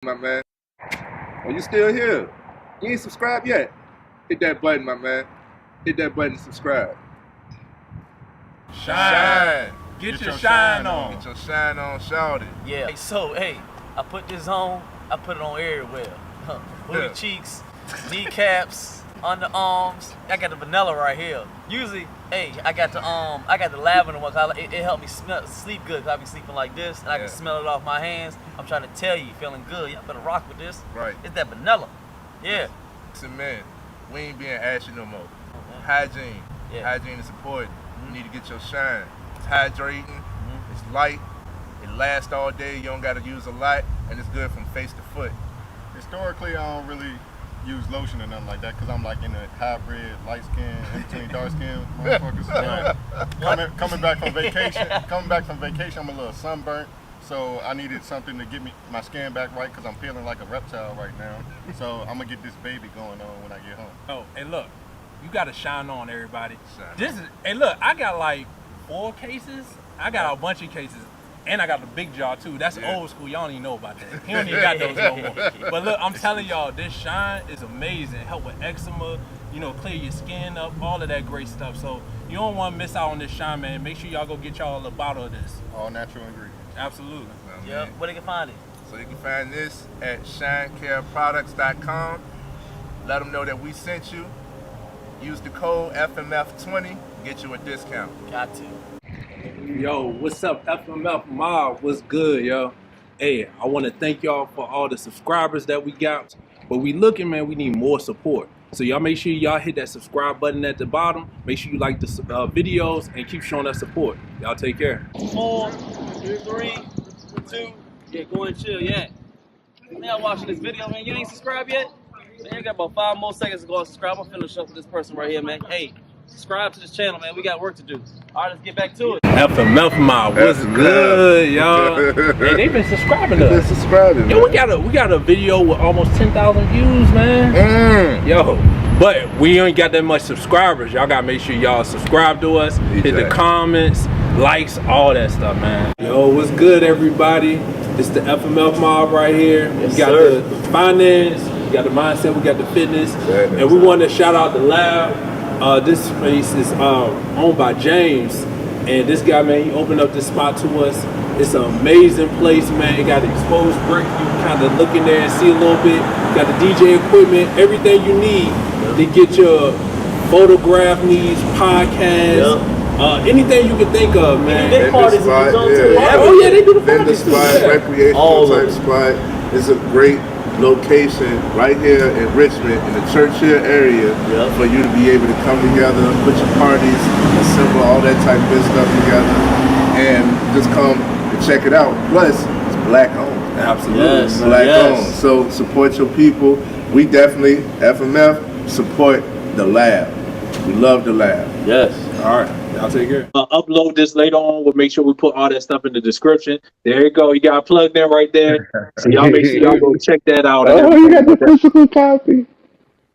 My man. Oh, you still here? You ain't subscribed yet? Hit that button, my man. Hit that button to subscribe. Shine. Get your shine on. Get your shine on, shout it. Yeah. So, I put this on. I put it on everywhere. Booty cheeks, kneecaps, underarms. I got the vanilla right here. Usually, I got the lavender one. It helped me sleep good. 'Cause I be sleeping like this, and I can smell it off my hands. I'm trying to tell you, feeling good. Y'all better rock with this. Right. It's that vanilla. Yeah. Listen, man, we ain't being ashy no more. Hygiene. Yeah. Hygiene is important. You need to get your shine. It's hydrating. It's light. It lasts all day. You don't got to use a lot, and it's good from face to foot. Historically, I don't really use lotion or nothing like that because I'm like in a hybrid, light skin, in between dark skin motherfuckers. Coming back from vacation, I'm a little sunburnt. So I needed something to get my skin back right because I'm feeling like a reptile right now. So I'm gonna get this baby going on when I get home. Oh, and look, you gotta shine on, everybody. Look, I got like 4 cases. I got a bunch of cases. And I got the big jar too. That's old school. Y'all don't even know about that. He don't even got those no more. But look, I'm telling y'all, this shine is amazing. Help with eczema, clear your skin up, all of that great stuff. So you don't want to miss out on this shine, man. Make sure y'all go get y'all a bottle of this. All natural ingredients. Absolutely. Yep. Where they can find it? So you can find this at shinecareproducts.com. Let them know that we sent you. Use the code FMF20, get you a discount. Got to. Yo, what's up, FMF Mob? What's good, yo? Hey, I want to thank y'all for all the subscribers that we got. But we looking, man, we need more support. So y'all make sure y'all hit that subscribe button at the bottom. Make sure you like the videos and keep showing us support. Y'all take care. 4, 3, 2, yeah, go and chill, yeah. Man, y'all watching this video, man. You ain't subscribed yet? Man, you got about 5 more seconds to go and subscribe. I'm finna show for this person right here, man. Hey, subscribe to this channel, man. We got work to do. All right, let's get back to it. FMF Mob, what's good, y'all? Hey, they've been subscribing to us. Subscribing, Yo, we got a video with almost 10,000 views, man. Yo, but we ain't got that much subscribers. Y'all gotta make sure y'all subscribe to us, hit the comments, likes, all that stuff, man. Yo, what's good, everybody? It's the FMF Mob right here. Yes, we got sir. the finance, we got the mindset, we got the fitness, and we want to shout out the lab. This space is owned by James, and this guy, man, he opened up this spot to us. It's an amazing place, man. It got exposed brick. You can kind of look in there and see a little bit. Got the DJ equipment, everything you need to get your photograph needs, podcast, anything you can think of, man. They parties in the zone too. Oh yeah, they do the Vendor parties too. spot, recreational type spot. It's a great location right here in Richmond in the Churchill area for you to be able to come together, put your parties, assemble all that type of good stuff together, and just come and check it out. Plus, it's black owned. Absolutely. Yes. Black owned. So support your people. We definitely, FMF, support the lab. We love the lab. Yes. All right. Y'all take care. Upload this later on. We'll make sure we put all that stuff in the description. There you go. You got plugged in right there. So y'all make sure y'all go check that out. Oh, you got the physical copy.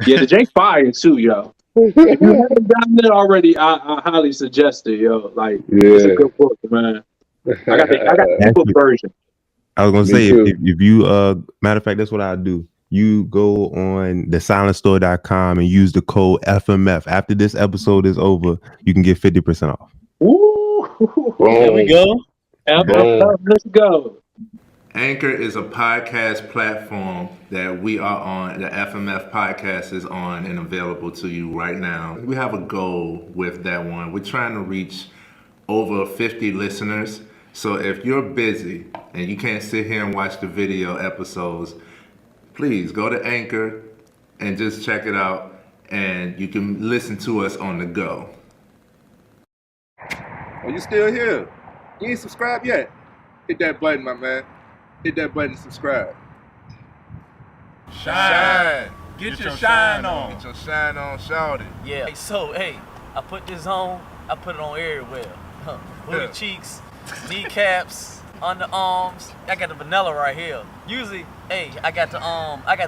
Yeah, the Jake fire too, yo. If you haven't gotten it already, I highly suggest it, yo. Like, it's a good book, man. I got the book version. I was gonna Me say too. if you matter of fact, that's what I do. You go on thesilenstore.com and use the code FMF. After this episode is over, you can get 50% off. Ooh, There we go. Let's go. Anchor is a podcast platform that we are on. The FMF podcast is on and available to you right now. We have a goal with that one. We're trying to reach over 50 listeners. So if you're busy and you can't sit here and watch the video episodes, please go to Anchor and just check it out, and you can listen to us on the go. Oh, you still here? You ain't subscribed yet? Hit that button, my man. Hit that button to subscribe. Shine. Get your shine on. Get your shine on, shout it. Yeah. So, I put this on. I put it on everywhere. Booty cheeks, kneecaps, underarms. I got the vanilla right here. Usually, I got the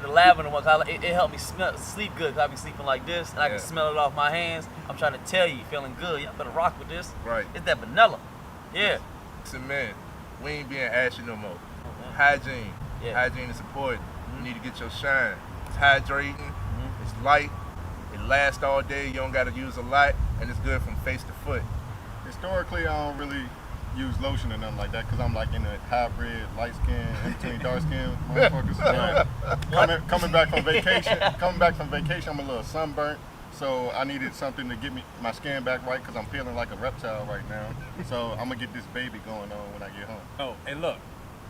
lavender one. It helped me sleep good. 'Cause I be sleeping like this, and I can smell it off my hands. I'm trying to tell you, feeling good. Y'all better rock with this. Right. It's that vanilla. Yeah. Listen, man, we ain't being ashy no more. Hygiene. Yeah. Hygiene is important. You need to get your shine. It's hydrating, it's light, it lasts all day, you don't gotta use a lot, and it's good from face to foot. Historically, I don't really use lotion or nothing like that because I'm like in a hybrid, light skin, in between dark skin motherfuckers. Coming back from vacation, I'm a little sunburnt. So I needed something to get my skin back right because I'm feeling like a reptile right now. So I'm gonna get this baby going on when I get home. Oh, and look,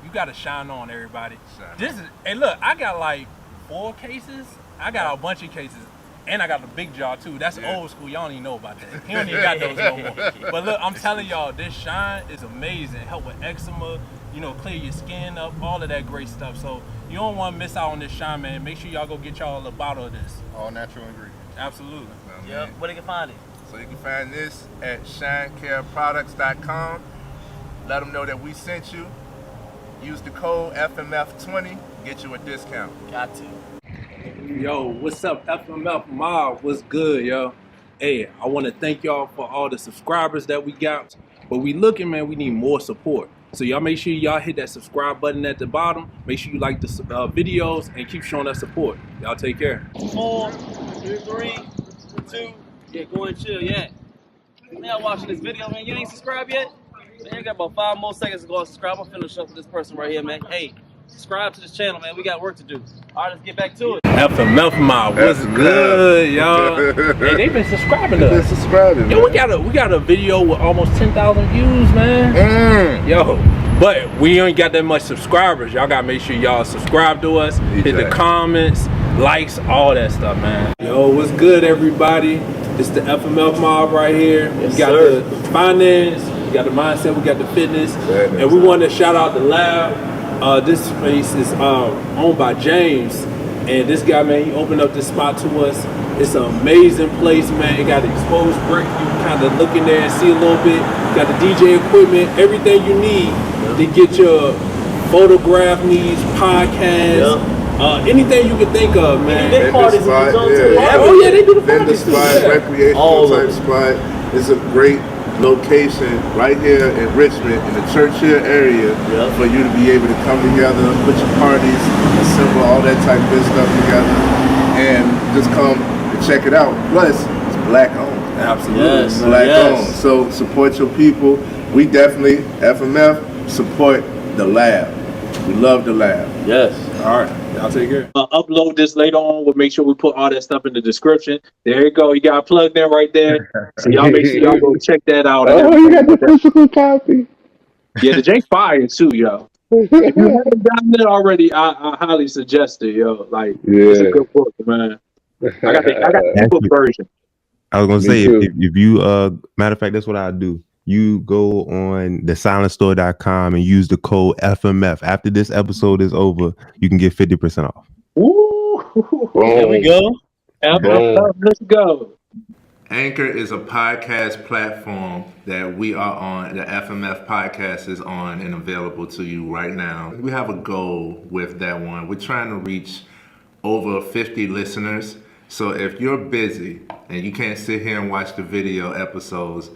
you gotta shine on, everybody. Shine This is, and look, I got like 4 cases. I got a bunch of cases. And I got the big jar too. That's old school. Y'all don't even know about that. He don't even got those no more. But look, I'm telling y'all, this shine is amazing. Help with eczema, you know, clear your skin up, all of that great stuff. So you don't want to miss out on this shine, man. Make sure y'all go get y'all a bottle of this. All natural ingredients. Absolutely. Yep. Where they can find it? So you can find this at shinecareproducts.com. Let them know that we sent you. Use the code FMF20, get you a discount. Got to. Yo, what's up, FMF Mob? What's good, yo? Hey, I want to thank y'all for all the subscribers that we got. But we looking, man, we need more support. So y'all make sure y'all hit that subscribe button at the bottom. Make sure you like the videos and keep showing us support. Y'all take care. 4, 3, 2, yeah, go and chill, yeah. Now watching this video, man, you ain't subscribed yet? Man, you got about 5 more seconds to go and subscribe. I'm gonna finish up with this person right here, man. Hey, subscribe to this channel, man. We got work to do. All right, let's get back to it. FMF Mob, what's good, y'all? Hey, they've been subscribing to us. Yo, we got a video with almost 10,000 views, man. Yo, but we ain't got that much subscribers. Y'all gotta make sure y'all subscribe to us, hit the comments, likes, all that stuff, man. Yo, what's good, everybody? It's the FMF Mob right here. Yes, we got sir. the finance, we got the mindset, we got the fitness, and we want to shout out the lab. This space is owned by James, and this guy, man, he opened up this spot to us. It's an amazing place, man. It got exposed brick. You can kind of look in there and see a little bit. Got the DJ equipment, everything you need to get your photograph needs, podcast, anything you can think of, man. Big parties in the zone too. Oh yeah, they do the Vendor parties too. spot, Yeah. recreational type spot. It's a great location right here in Richmond, in the Churchill area, for you to be able to come together, put your parties, assemble all that type of good stuff together, and just come and check it out. Plus, it's black owned. Absolutely. Yes. Black owned. So support your people. We definitely, FMF, support the lab. We love the lab. Yes. All right, y'all take care. Upload this later on. We'll make sure we put all that stuff in the description. There you go. You got plugged in right there. So y'all make sure y'all go check that out. Oh, you got the physical copy. Yeah, the Jake's fire too, yo. If you haven't done it already, I highly suggest it, yo. Like, it's a good book, man. I got the book version. I was gonna Me say too. if you matter of fact, that's what I do. You go on the silenstore.com and use the code FMF. After this episode is over, you can get 50% off. Ooh, There we go. Let's go. Anchor is a podcast platform that we are on, the FMF podcast is on and available to you right now. We have a goal with that one. We're trying to reach over 50 listeners. So if you're busy and you can't sit here and watch the video episodes,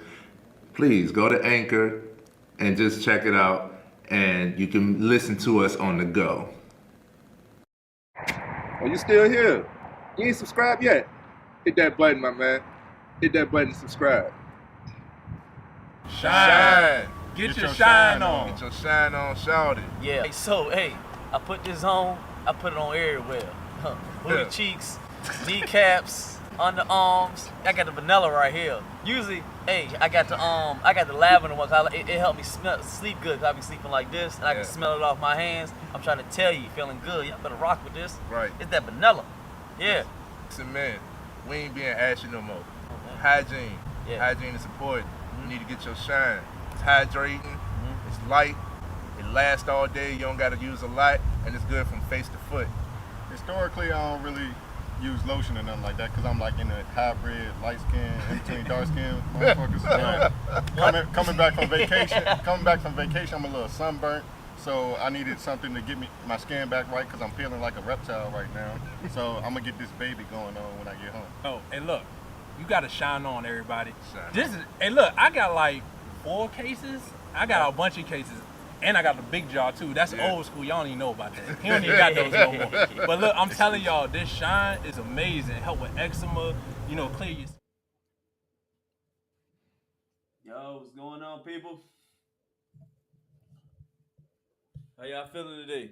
please go to Anchor and just check it out, and you can listen to us on the go. Oh, you still here? You ain't subscribed yet? Hit that button, my man. Hit that button to subscribe. Shine. Get your shine on. Get your shine on, shout it. Yeah. So, hey, I put this on. I put it on everywhere. Booty cheeks, kneecaps, underarms. I got the vanilla right here. Usually, hey, I got the lavender one. It helped me sleep good. Cause I be sleeping like this, and I can smell it off my hands. I'm trying to tell you, feeling good. Y'all better rock with this. Right. It's that vanilla. Yeah. Listen, man, we ain't being ashy no more. Hygiene. Yeah. Hygiene is important. You need to get your shine. It's hydrating. It's light. It lasts all day. You don't got to use a lot, and it's good from face to foot. Historically, I don't really use lotion or nothing like that because I'm like in a hybrid, light skin, in between dark skin motherfuckers. Coming back from vacation, I'm a little sunburnt. So I needed something to get my skin back right because I'm feeling like a reptile right now. So I'm gonna get this baby going on when I get home. Oh, and look, you gotta shine on, everybody. Shine This is, hey, look, I got like 4 cases. I got a bunch of cases. And I got a big jaw too. That's Yeah. old school. Y'all don't even know about that. He don't even got those no more. But look, I'm telling y'all, this shine is amazing. Help with eczema, clear your. Yo, what's going on, people? How y'all feeling today?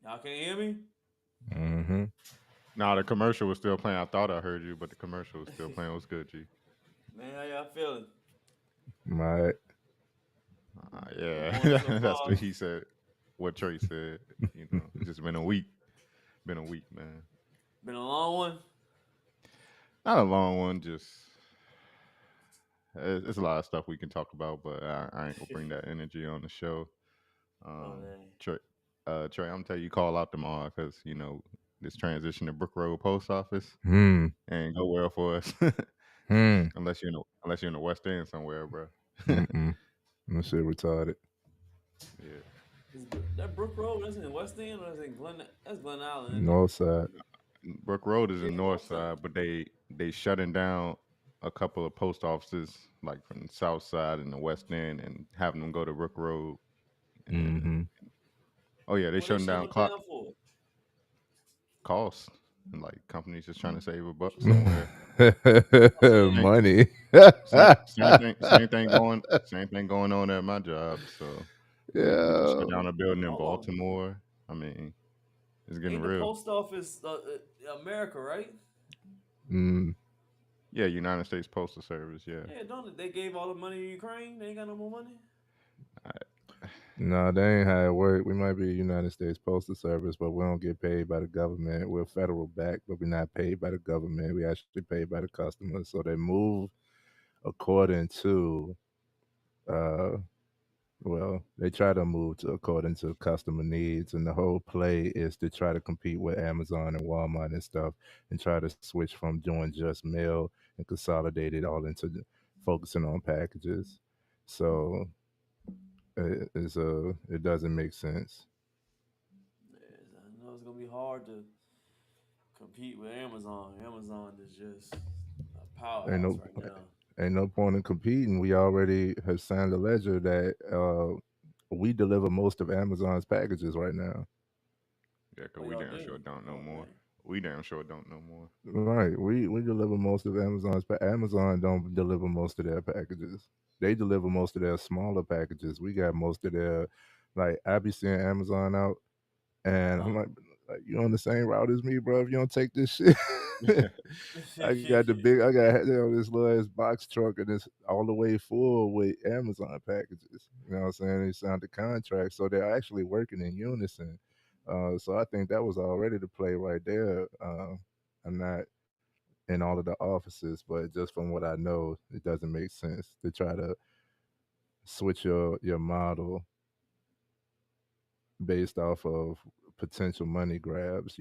Y'all can't hear me? Mm-hmm. Nah, the commercial was still playing. I thought I heard you, but the commercial was still playing. It was good, G. Man, how y'all feeling? Right. Morning Yeah, so that's what far. he said. What Trey said. It's just been a week. Been a week, man. Been a long one. Not a long one. Just it's a lot of stuff we can talk about, but I ain't gonna bring that energy on the show. Oh Um, man. Trey, I'm gonna tell you, call out tomorrow because this transition to Brook Road Post Office Hmm. ain't go well for us. Hmm. unless you're in the West End somewhere, bro. Mm-mm. That shit retarded. Yeah. That Brook Road, that's in West End or that's in Glen? That's Glen Island, isn't it? North side. Brook Road is Yeah, in North North Side. Side, but they shutting down a couple of post offices like from the South Side and the West End and having them go to Brook Road. And Mm-hmm. oh yeah, they What they shutting shutting down them down for? costs and like companies just trying to save a buck somewhere. Oh yeah. Same, Money. same thing going on at my job. So they just shut Yeah. down a building in Hold on. Baltimore. I mean, it's getting Ain't the real. post office America, right? Mm. Yeah, United States Postal Service. Yeah. Yeah, don't they gave all the money to Ukraine? They ain't got no more money. No, that ain't how it work. We might be United States Postal Service, but we don't get paid by the government. We're federal backed, but we're not paid by the government. We actually paid by the customers. So they move according to uh well, they try to move to according to customer needs, and the whole play is to try to compete with Amazon and Walmart and stuff, and try to switch from doing just mail and consolidate it all into focusing on packages. So it doesn't make sense. Yes, I know it's gonna be hard to compete with Amazon. Amazon is just a Ain't powerhouse no right now. ain't no point in competing. We already have signed a ledger that we deliver most of Amazon's packages right now. Yeah, cause Oh, we y'all damn sure do? don't know more. Okay. We damn sure don't know more. Right. We deliver most of Amazon don't deliver most of their packages. They deliver most of their smaller packages. We got most of their like I be seeing Amazon out and I'm Uh like you on the same route as me, bro. If you don't take this shit. huh. I got this little ass box truck and it's all the way full with Amazon packages. You know what I'm saying? They signed the contract. So they're actually working in unison. So I think that was already the play right there. I'm not in all of the offices, but just from what I know, it doesn't make sense to try to switch your model based off of potential money grabs,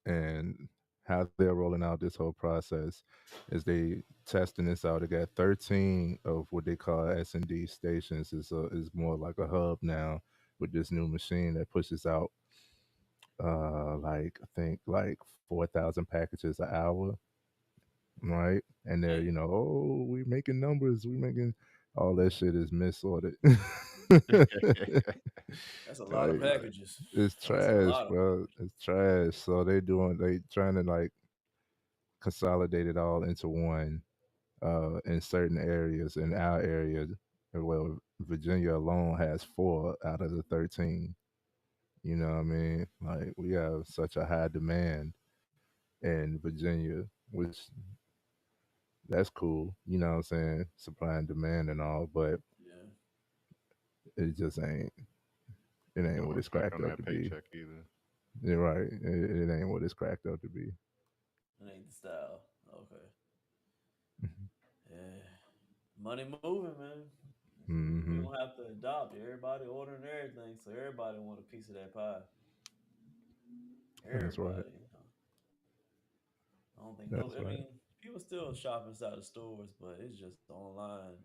and how they're rolling out this whole process is they testing this out. They got 13 of what they call S&D stations. Is more like a hub now with this new machine that pushes out like I think like 4,000 packages an hour, right? And they're, Damn, oh, we making numbers, we making all that shit is misordered. that's a lot of Like packages. it's That's a trash, lot of bro. packages. It's trash. So they trying to like consolidate it all into one in certain areas. In our area, well, Virginia alone has 4 out of the 13. You know what I mean? Like we have such a high demand in Virginia, which that's cool. You know what I'm saying? Supply and demand and all, but Yeah, it just it ain't Don't what it's reflect cracked on up that to be. paycheck either. You're right. It ain't what it's cracked up to be. that ain't the style. Okay. Mhm. Yeah, money moving, man. We Mhm. gonna have to adopt. Everybody ordering everything, so everybody want a piece of that pie. That's right. Everybody. I don't think no. That's I right. mean, people still shop inside the stores, but it's just online.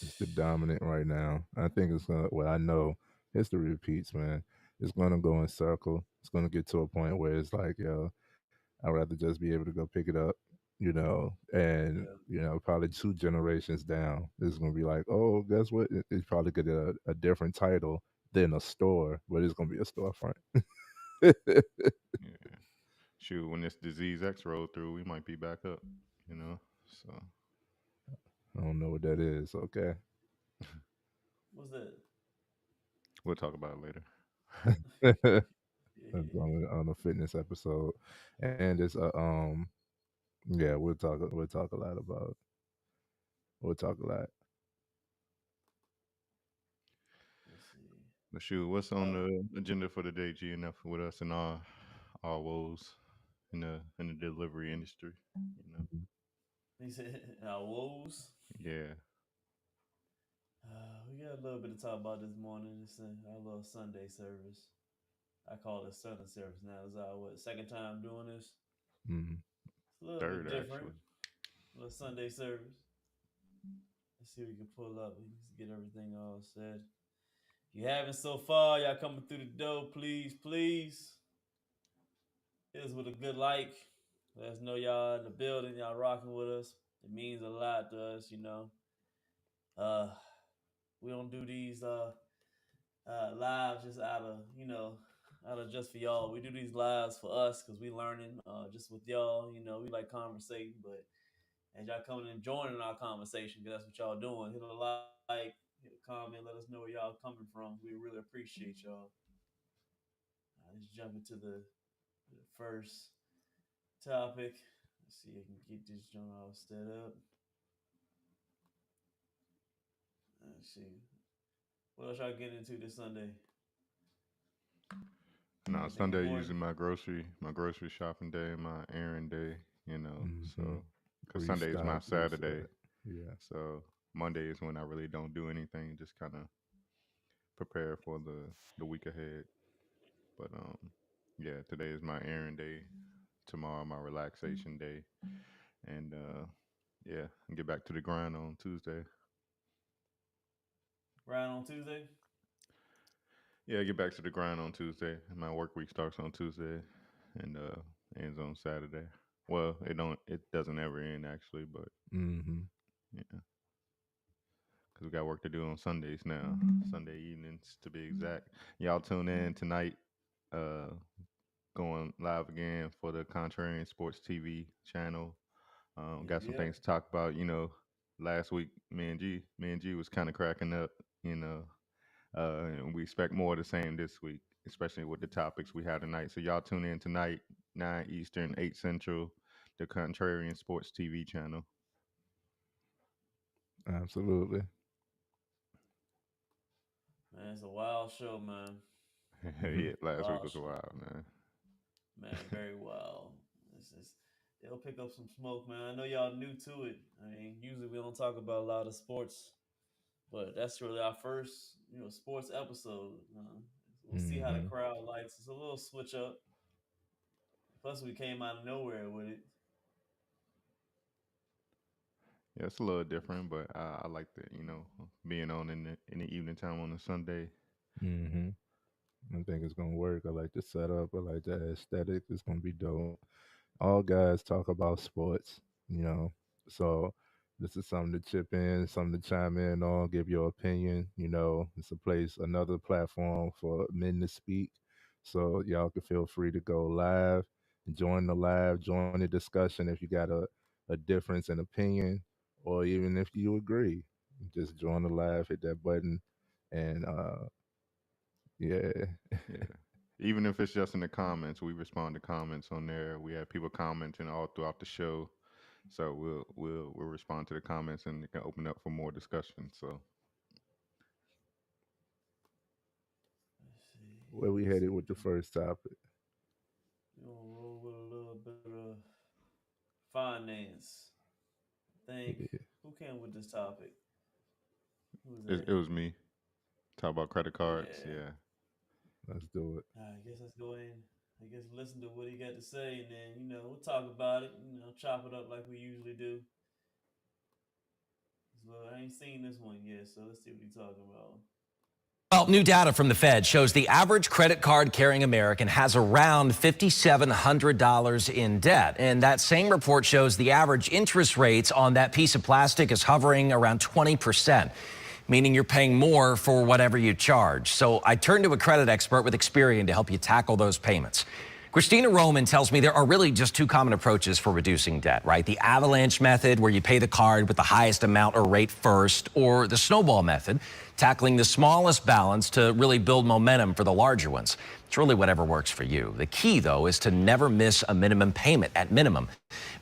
It's the dominant right now. I think it's gonna. Well, I know history repeats, man. It's gonna go in circle. It's gonna get to a point where it's like, yo, I'd rather just be able to go pick it up, and Yeah. probably 2 generations down, it's gonna be like, oh, guess what? It's probably get a different title than a store, but it's gonna be a storefront. I Yeah. Shoot, when this disease X rolled through, we might be back up. You know. So don't know what that is. Okay. What's that? we'll talk about it later. Yeah. On a fitness episode, and it's yeah, we'll talk a lot about we'll talk a lot. Let's see. But shoot, what's on Oh, the agenda for the day, GNF, with us and our woes in the delivery industry? You know. he said our woes. Yeah. We got a little bit to talk about this morning. It's our little Sunday service. I call it Sunday service now. It's our second time doing this. Mhm. It's a little bit Third, actually. different. A little Sunday service. Let's see if we can pull up. We can get everything all set. If you haven't so far, y'all coming through the door, please hit us with a good like. Let us know y'all in the building, y'all rocking with us. It means a lot to us. Uh, we don't do these lives just out of just for y'all. We do these lives for us because we learning just with y'all. We like conversating, but as y'all coming and joining our conversation, because that's what y'all doing. Hit a like, hit a comment, let us know where y'all coming from. We really appreciate y'all. Let's jump into the first topic. Let's see if I can get this joint all set up. Let's see. What else y'all getting into this Sunday? No, Anything Sunday usually important? my grocery shopping day, my errand day. Mhm. So because Sunday is my Restock, Saturday, reset. Yeah. so Monday is when I really don't do anything, just kind of prepare for the week ahead. But yeah, today is my errand day. Tomorrow my relaxation day, and yeah, and get back to the grind on Tuesday. Right on Tuesday? Yeah, get back to the grind on Tuesday. My work week starts on Tuesday, and ends on Saturday. Well, it doesn't ever end actually, but Mhm. yeah, because we got work to do on Sundays now, Sunday evenings to be exact. Y'all tune in tonight. Uh, Going live again for the Contrarian Sports TV channel. Yep, Got some yep. things to talk about. Last week me and G was kind of cracking up. And we expect more of the same this week, especially with the topics we have tonight. So y'all tune in tonight, 9 Eastern, 8 Central, the Contrarian Sports TV channel. Absolutely. Man, it's a wild show, man. Yeah, Mhm. last week Wild was a show. while, man. Man, very wild. It's just, they'll pick up some smoke, man. I know y'all new to it. I mean, usually we don't talk about a lot of sports, but that's really our first, sports episode. We'll see how the Mhm. crowd likes. It's a little switch up. Plus, we came out of nowhere with it. Yeah, it's a little different, but I like that. Being on in the evening time on a Sunday. Mhm. I think it's gonna work. I like the setup. I like the aesthetic. It's gonna be dope. All guys talk about sports, you know. So this is something to chip in, something to chime in on, give your opinion. It's a place, another platform for men to speak. So y'all can feel free to go live, join the live, join the discussion if you got a difference in opinion, or even if you agree. Just join the live, hit that button, and yeah. Yeah. Even if it's just in the comments, we respond to comments on there. We have people commenting all throughout the show. So we'll respond to the comments and it can open up for more discussion. So Let's see. Where we Let's headed see. with the first topic. We're gonna roll with a little bit of finance. Think Yeah, who came with this topic? Who was it that? was me. Talk about credit cards. Yeah. Yeah. let's do it. I guess let's go in. I guess listen to what he got to say, and then we'll talk about it. Chop it up like we usually do. So I ain't seen this one yet, so let's see what he's talking about. Well, new data from the Fed shows the average credit card carrying American has around $5,700 in debt. And that same report shows the average interest rates on that piece of plastic is hovering around 20%, meaning you're paying more for whatever you charge. So I turned to a credit expert with Experian to help you tackle those payments. Christina Roman tells me there are really just two common approaches for reducing debt, right? The avalanche method, where you pay the card with the highest amount or rate first, or the snowball method, tackling the smallest balance to really build momentum for the larger ones. It's really whatever works for you. The key, though, is to never miss a minimum payment at minimum.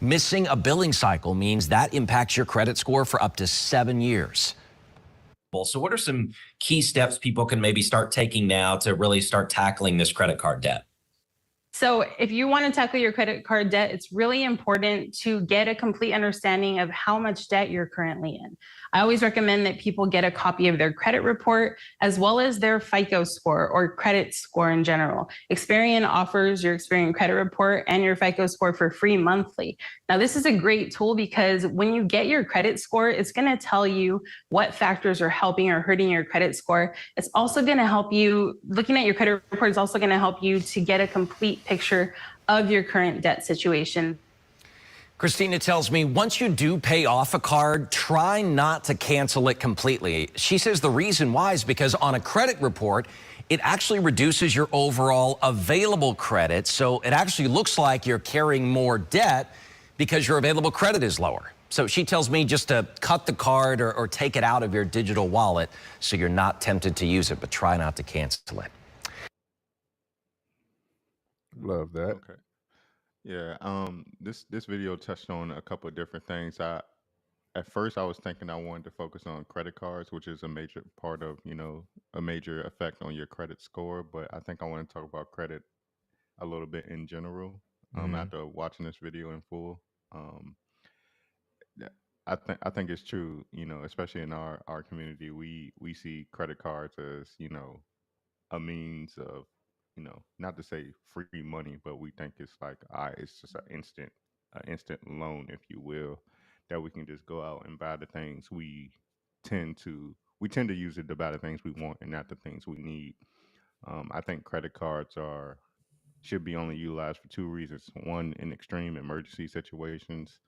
Missing a billing cycle means that impacts your credit score for up to 7 years. So what are some key steps people can maybe start taking now to really start tackling this credit card debt? So if you want to tackle your credit card debt, it's really important to get a complete understanding of how much debt you're currently in. I always recommend that people get a copy of their credit report as well as their FICO score or credit score in general. Experian offers your Experian credit report and your FICO score for free monthly. Now, this is a great tool because when you get your credit score, it's going to tell you what factors are helping or hurting your credit score. It's also going to help you, looking at your credit report is also going to help you to get a complete picture of your current debt situation. Christina tells me once you do pay off a card, try not to cancel it completely. She says the reason why is because on a credit report, it actually reduces your overall available credit. So it actually looks like you're carrying more debt because your available credit is lower. So she tells me just to cut the card or take it out of your digital wallet so you're not tempted to use it, but try not to cancel it. Love that. Okay. Yeah. This video touched on a couple of different things. At first I was thinking I wanted to focus on credit cards, which is a major part of, a major effect on your credit score. But I think I want to talk about credit a little bit in general. After watching this video in full. Yeah, I think it's true, especially in our community, we see credit cards as, a means of, not to say free money, but we think it's like, it's just an instant loan, if you will, that we can just go out and buy the things we tend to use it to buy the things we want and not the things we need. I think credit cards should be only utilized for two reasons: one, in extreme emergency situations,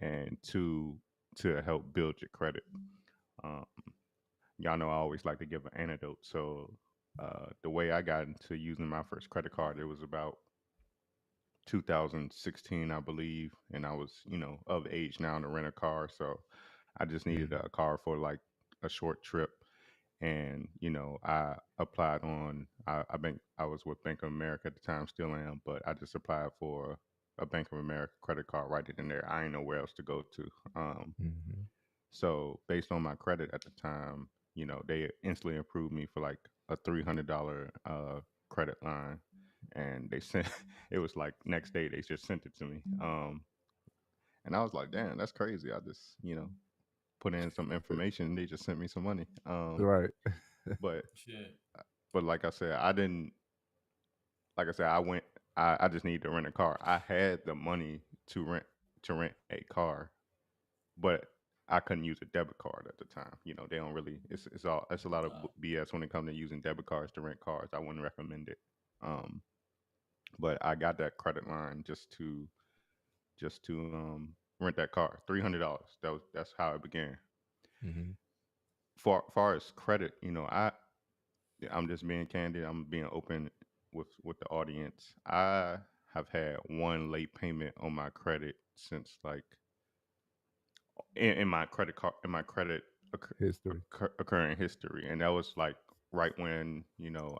and two, to help build your credit. Um, y'all know I always like to give an anecdote. So the way I got into using my first credit card, it was about 2016, I believe, and I was, of age now to rent a car. So I just needed a car for like a short trip, and I applied on. I was with Bank of America at the time, still am, but I just applied for a Bank of America credit card right in there. I didn't know where else to go to. So based on my credit at the time, they instantly approved me for like a $300 credit line, and they sent it was like next day they just sent it to me. And I was like, damn, that's crazy. I just put in some information and they just sent me some money. Right. But like I said, I didn't. Like I said, I just needed to rent a car. I had the money to rent a car, but I couldn't use a debit card at the time. They don't really. It's a lot of BS when it comes to using debit cards to rent cars. I wouldn't recommend it. But I got that credit line just to rent that car, $300. That's how it began. Far as credit, I'm just being candid. I'm being open with the audience. I have had one late payment on my credit since like in my credit card in my credit History. occurring history, and that was like right when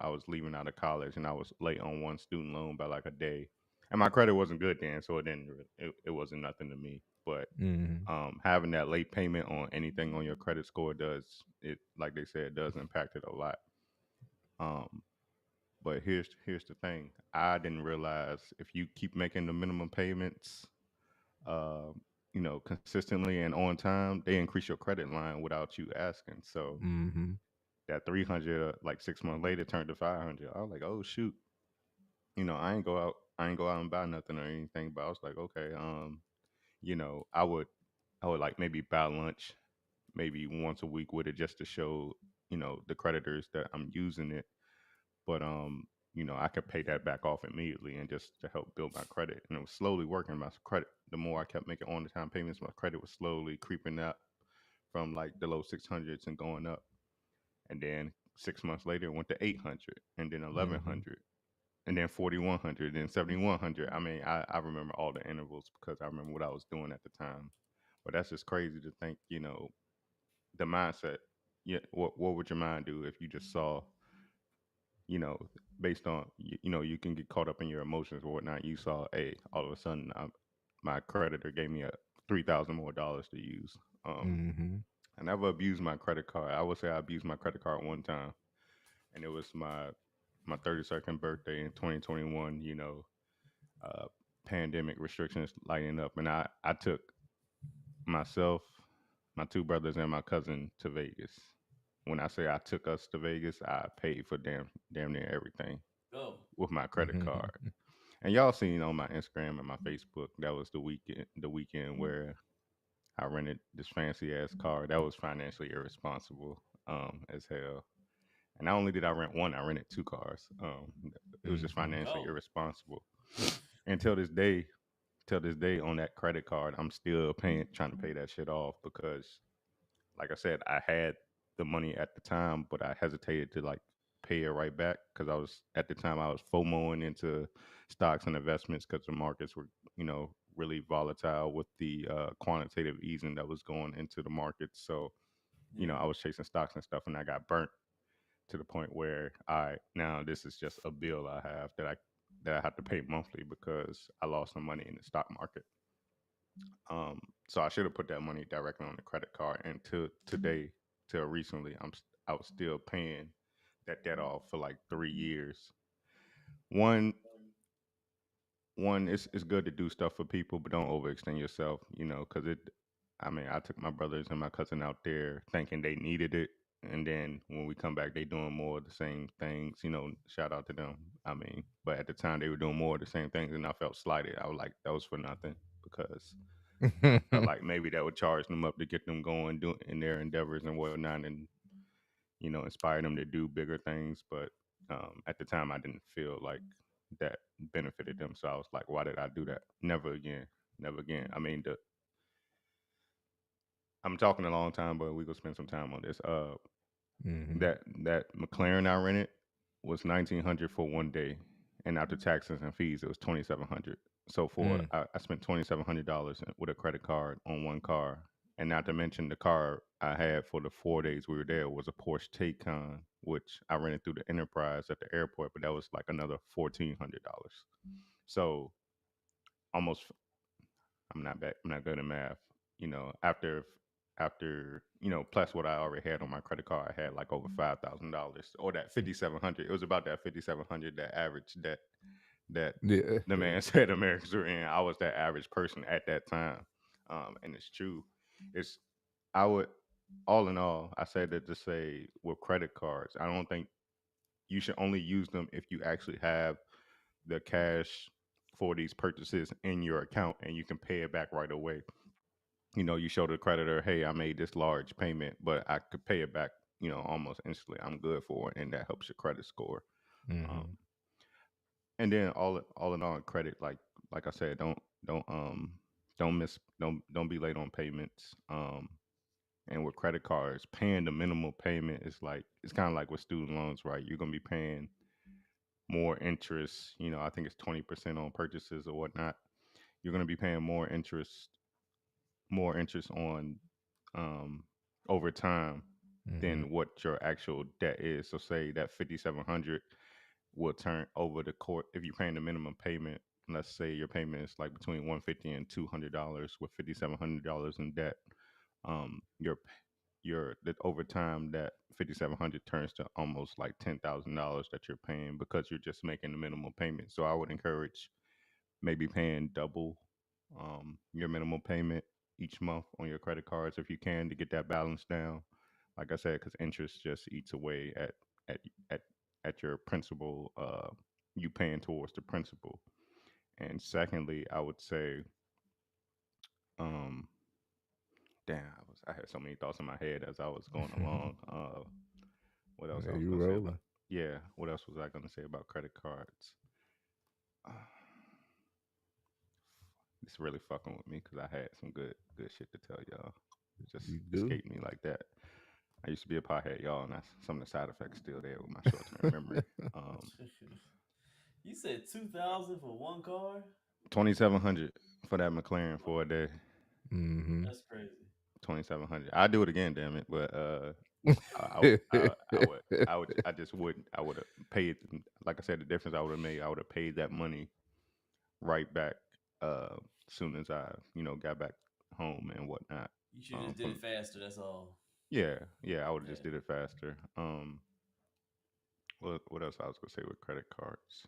I was leaving out of college, and I was late on one student loan by like a day, and my credit wasn't good then, so it wasn't nothing to me. But having that late payment on anything on your credit score like they said, does impact it a lot. Um, but here's the thing: I didn't realize if you keep making the minimum payments, uh, consistently and on time, they increase your credit line without you asking. So that 300, like 6 months later, turned to 500. I was like, oh shoot, I ain't go out and buy nothing or anything. But I was like, okay, I would like maybe buy lunch maybe once a week with it just to show the creditors that I'm using it, but I could pay that back off immediately and just to help build my credit. And it was slowly working. My credit, the more I kept making on the time payments, my credit was slowly creeping up from like the low 600s and going up. And then 6 months later, it went to 800, and then 1100, and then 4100, and 7100. I mean, I remember all the intervals because I remember what I was doing at the time. But that's just crazy to think, the mindset. Yeah, what would your mind do if you just saw, based on you can get caught up in your emotions or whatnot. You saw, hey, all of a sudden, my creditor gave me a $3,000 more dollars to use. I never abused my credit card. I would say I abused my credit card one time, and it was my 32nd birthday in 2021. Uh, pandemic restrictions lighting up, and I took myself, my two brothers, and my cousin to Vegas. When I say I took us to Vegas, I paid for damn near everything with my credit card. And y'all seen on my Instagram and my Facebook, that was the weekend where I rented this fancy ass car. That was financially irresponsible as hell. And not only did I rent one, I rented two cars. It was just financially irresponsible. And till this day on that credit card, I'm still trying to pay that shit off because, like I said, I had the money at the time, but I hesitated to like pay it right back because at the time I was FOMOing into stocks and investments because the markets were, really volatile with the quantitative easing that was going into the markets. So, I was chasing stocks and stuff, and I got burnt to the point where now this is just a bill I have that I have to pay monthly because I lost some money in the stock market. So I should have put that money directly on the credit card. And till recently, I was still paying that debt off for like 3 years. One, it's good to do stuff for people, but don't overextend yourself. Because I mean, I took my brothers and my cousin out there thinking they needed it. And then when we come back, they doing more of the same things. Shout out to them. I mean, but at the time they were doing more of the same things, and I felt slighted. I was like, that was for nothing because I felt like maybe that would charge them up to get them going doing in their endeavors and whatnot, and inspire them to do bigger things. But at the time, I didn't feel like that benefited them. So I was like, why did I do that? Never again. Never again. I mean, I'm talking a long time, but we gonna spend some time on this. That McLaren I rented was 1,900 for one day, and after taxes and fees, it was 2,700. So I spent $2,700 with a credit card on one car, and not to mention the car I had for the 4 days we were there was a Porsche Taycan, which I rented through the Enterprise at the airport, but that was like another $1,400. So almost, I'm not good at math. After plus what I already had on my credit card, I had like over $5,000 or that 5,700. It was about that 5,700, that average that the man said Americans were in. I was that average person at that time, and it's true. It's I would all in all, I said that to say with credit cards, I don't think you should only use them if you actually have the cash for these purchases in your account and you can pay it back right away. You show the creditor, hey, I made this large payment, but I could pay it back, almost instantly. I'm good for it, and that helps your credit score. Um, and then all in all, credit, like I said, don't be late on payments. And with credit cards, paying the minimal payment is like it's kind of like with student loans, right? You're gonna be paying more interest. I think it's 20% on purchases or whatnot. You're gonna be paying more interest on um, over time than what your actual debt is. So say that 5,700 will turn over the court if you're paying the minimum payment. Let's say your payment is like between 150 and $200 with $5,700 in debt. Your that over time that 5,700 turns to almost like $10,000 that you're paying because you're just making the minimum payment. So I would encourage maybe paying double your minimum payment each month on your credit cards if you can to get that balance down. Like I said, because interest just eats away at at at your principal. You paying towards the principal. And secondly, I would say, um, damn, I had so many thoughts in my head as I was going along. What else I Yeah, was you gonna say about? rolling. Yeah. What else was I gonna say about credit cards? It's really fucking with me because I had some good shit to tell y'all. It just You do. escaped me like that. I used to be a pothead, y'all, and that's some of the side effects still there with my short term memory. Um, You said 2,000 for one car? 2,700 for that McLaren for a day. Mm-hmm. That's crazy. 2,700. I'd do it again, damn it. But I just wouldn't. I would have paid. Like I said, the difference I would have made. I would have paid that money right back. Soon as I, got back home and whatnot. You should just did From it faster. That's all. yeah, I would have Yeah. just did it faster. What else I was gonna say with credit cards?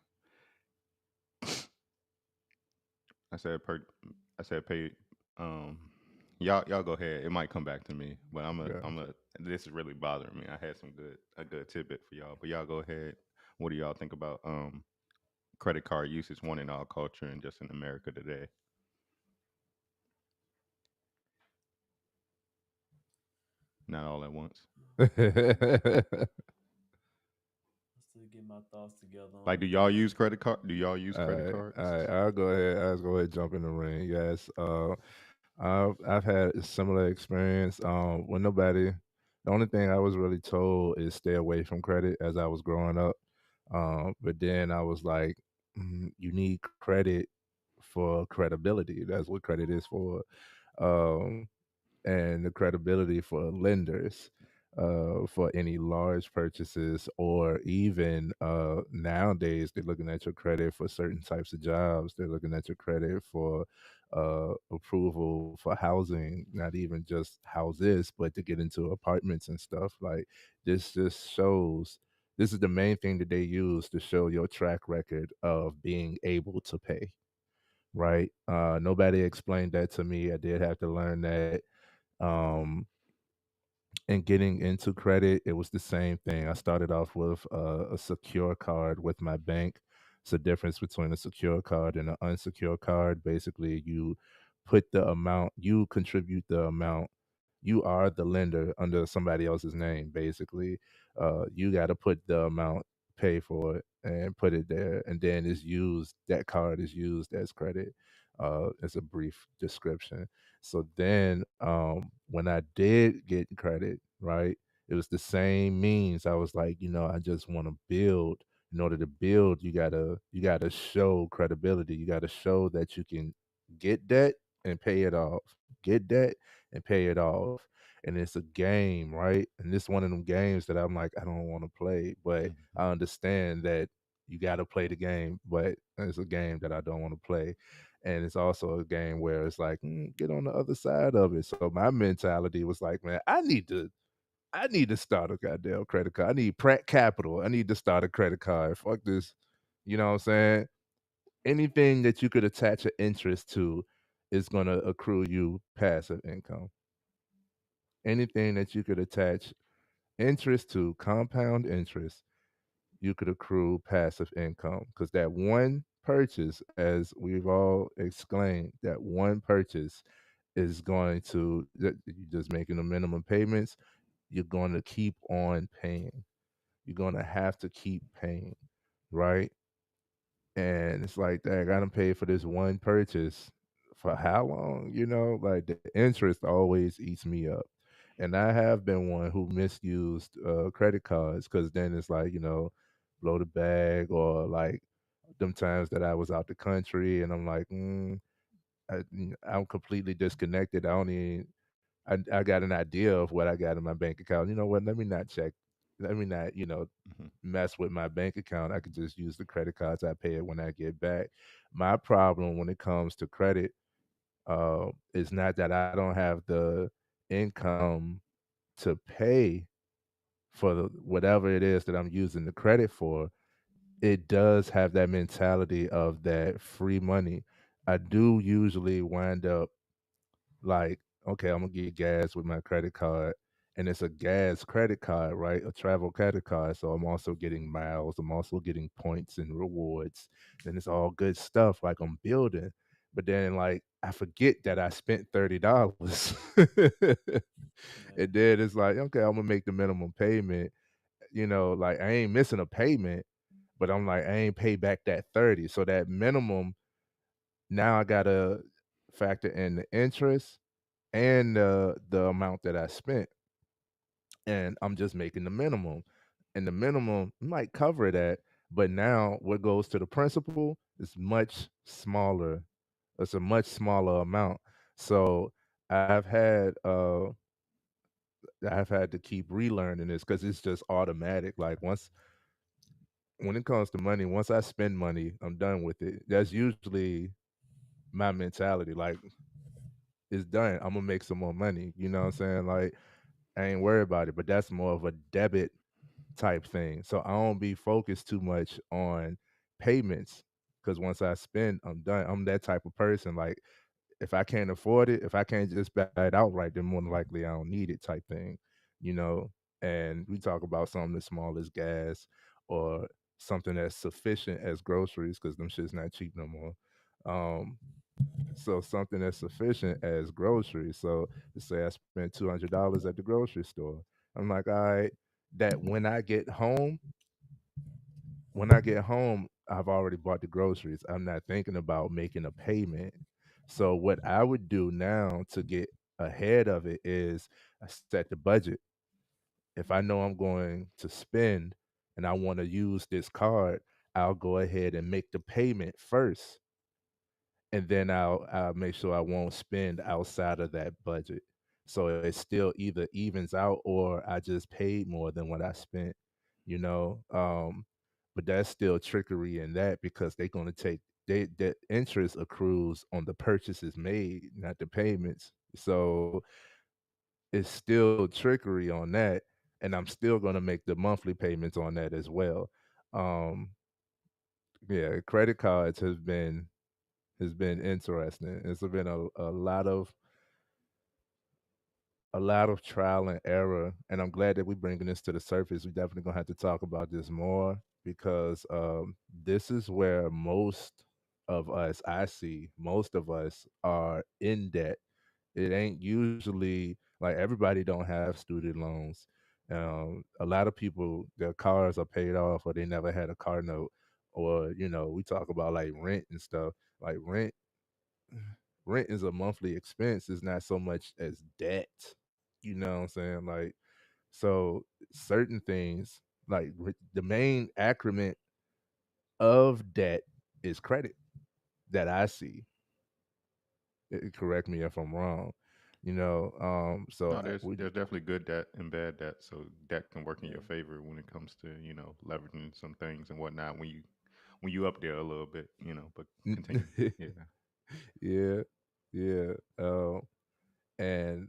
I said per. I said pay. Um, y'all go ahead. It might come back to me, but I'm a. Gotcha. This is really bothering me. I had a good tidbit for y'all, but y'all go ahead. What do y'all think about credit card usage, one in our culture and just in America today? Not all at once. I'm still getting my thoughts together Like, on do it. y'all use credit card? Do y'all use All credit right, all cards? right. I'll go ahead. I'll go ahead and jump in the ring. Yes. I've had a similar experience. When nobody, the only thing I was really told is stay away from credit as I was growing up. But then I was like, you need credit for credibility. That's what credit is for. Um, and the credibility for lenders for any large purchases, or even nowadays they're looking at your credit for certain types of jobs. They're looking at your credit for approval for housing, not even just houses, but to get into apartments and stuff. Like, this just shows, this is the main thing that they use to show your track record of being able to pay, right? Nobody explained that to me. I did have to learn that. um and getting into credit, it was the same thing. I started off with a secure card with my bank. It's a difference between a secure card and an unsecured card. Basically, you put the amount, you contribute the amount. You are the lender under somebody else's name. Basically, you got to put the amount, pay for it, and put it there, and then it's used. That card is used as credit. As a brief description. So then, when I did get credit, right, it was the same means. I was like, I just want to build. In order to build, you gotta show credibility. You gotta show that you can get debt and pay it off. Get debt and pay it off. And it's a game, right? And this one of them games that I'm like, I don't want to play, but I understand that you got to play the game, but it's a game that I don't want to play. And it's also a game where it's like, get on the other side of it. So my mentality was like, man, I need to start a goddamn credit card. I need Pratt Capital. I need to start a credit card. Fuck this. You know what I'm saying? Anything that you could attach an interest to is going to accrue you passive income. Anything that you could attach interest to, compound interest, you could accrue passive income, because that one purchase, as we've all exclaimed, that one purchase is going to, you're just making the minimum payments. You're going to keep on paying. You're going to have to keep paying, right? And it's like, dang, I done paid for this one purchase for how long? Like, the interest always eats me up. And I have been one who misused credit cards, because then it's like, blow the bag, or like them times that I was out the country and I'm like, I'm completely disconnected. I don't even, I got an idea of what I got in my bank account. You know what? Let me not check. Let me not, Mhm. mess with my bank account. I could just use the credit cards. I pay it when I get back. My problem when it comes to credit is not that I don't have the income to pay for whatever it is that I'm using the credit for. It does have that mentality of that free money. I do usually wind up like, okay, I'm gonna get gas with my credit card, and it's a gas credit card, right? A travel credit card. So I'm also getting miles. I'm also getting points and rewards. And it's all good stuff. Like, I'm building, but then like I forget that I spent $30, Yeah. and then it's like, okay, I'm gonna make the minimum payment. like I ain't missing a payment, but I'm like, I ain't paid back that 30. So that minimum, now I gotta factor in the interest and the amount that I spent. And I'm just making the minimum. And the minimum might cover that, but now what goes to the principal is much smaller. It's a much smaller amount. So I've had I've had to keep relearning this because it's just automatic. Like once when it comes to money, once I spend money, I'm done with it. That's usually my mentality. Like it's done. I'm gonna make some more money. You know what I'm saying? Like I ain't worried about it. But that's more of a debit type thing. So I don't be focused too much on payments because once I spend, I'm done. I'm that type of person. Like if I can't afford it, if I can't just buy it outright, then more than likely I don't need it type thing, you know. And we talk about something as small as gas or something as sufficient as groceries because them shit's not cheap no more. Um, so something as sufficient as groceries. So let's say I spent $200 at the grocery store. I'm like, all right, that when I get home, I've already bought the groceries. I'm not thinking about making a payment. So what I would do now to get ahead of it is I set the budget. If I know I'm going to spend and I want to use this card, I'll go ahead and make the payment first, and then I'll make sure I won't spend outside of that budget. So it still either evens out or I just paid more than what I spent, you know. But that's still trickery in that because they're gonna take that interest accrues on the purchases made, not the payments. So it's still trickery on that, and I'm still gonna make the monthly payments on that as well. Um, yeah, credit cards has been interesting. It's been a lot of trial and error, and I'm glad that we're bringing this to the surface. We definitely gonna have to talk about this more because this is where most of us are in debt. It ain't usually like everybody don't have student loans. A lot of people, their cars are paid off, or they never had a car note, or we talk about like rent and stuff. Like rent is a monthly expense. It's not so much as debt. You know what I'm saying? Like, so certain things, like the main acronym of debt is credit that I see. Correct me if I'm wrong. So No, we there's definitely good debt and bad debt. So debt can work in your favor when it comes to leveraging some things and whatnot when you up there a little bit. But continue. Yeah. yeah, yeah. And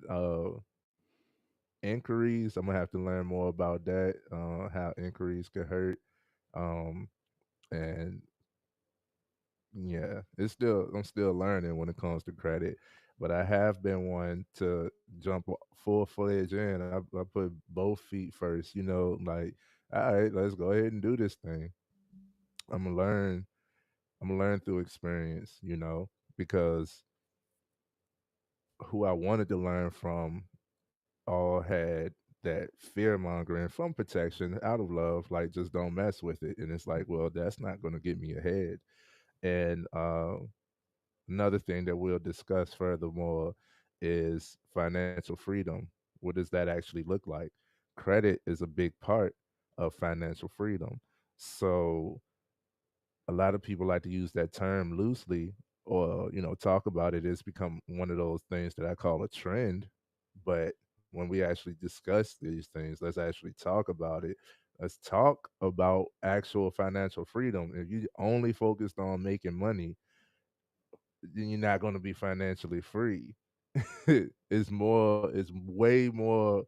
inquiries, I'm gonna have to learn more about that. How inquiries could hurt. Um, and yeah, I'm still learning when it comes to credit, but I have been one to jump full fledged in. I put both feet first. Like, all right, let's go ahead and do this thing. I'm gonna learn. I'm gonna learn through experience. Because who I wanted to learn from all had that fear mongering from protection out of love, like just don't mess with it. And it's like, well, that's not going to get me ahead. And another thing that we'll discuss furthermore is financial freedom. What does that actually look like? Credit is a big part of financial freedom. So a lot of people like to use that term loosely or talk about it. It's become one of those things that I call a trend. But when we actually discuss these things, let's actually talk about it. Let's talk about actual financial freedom. If you only focused on making money, then you're not going to be financially free. It's way more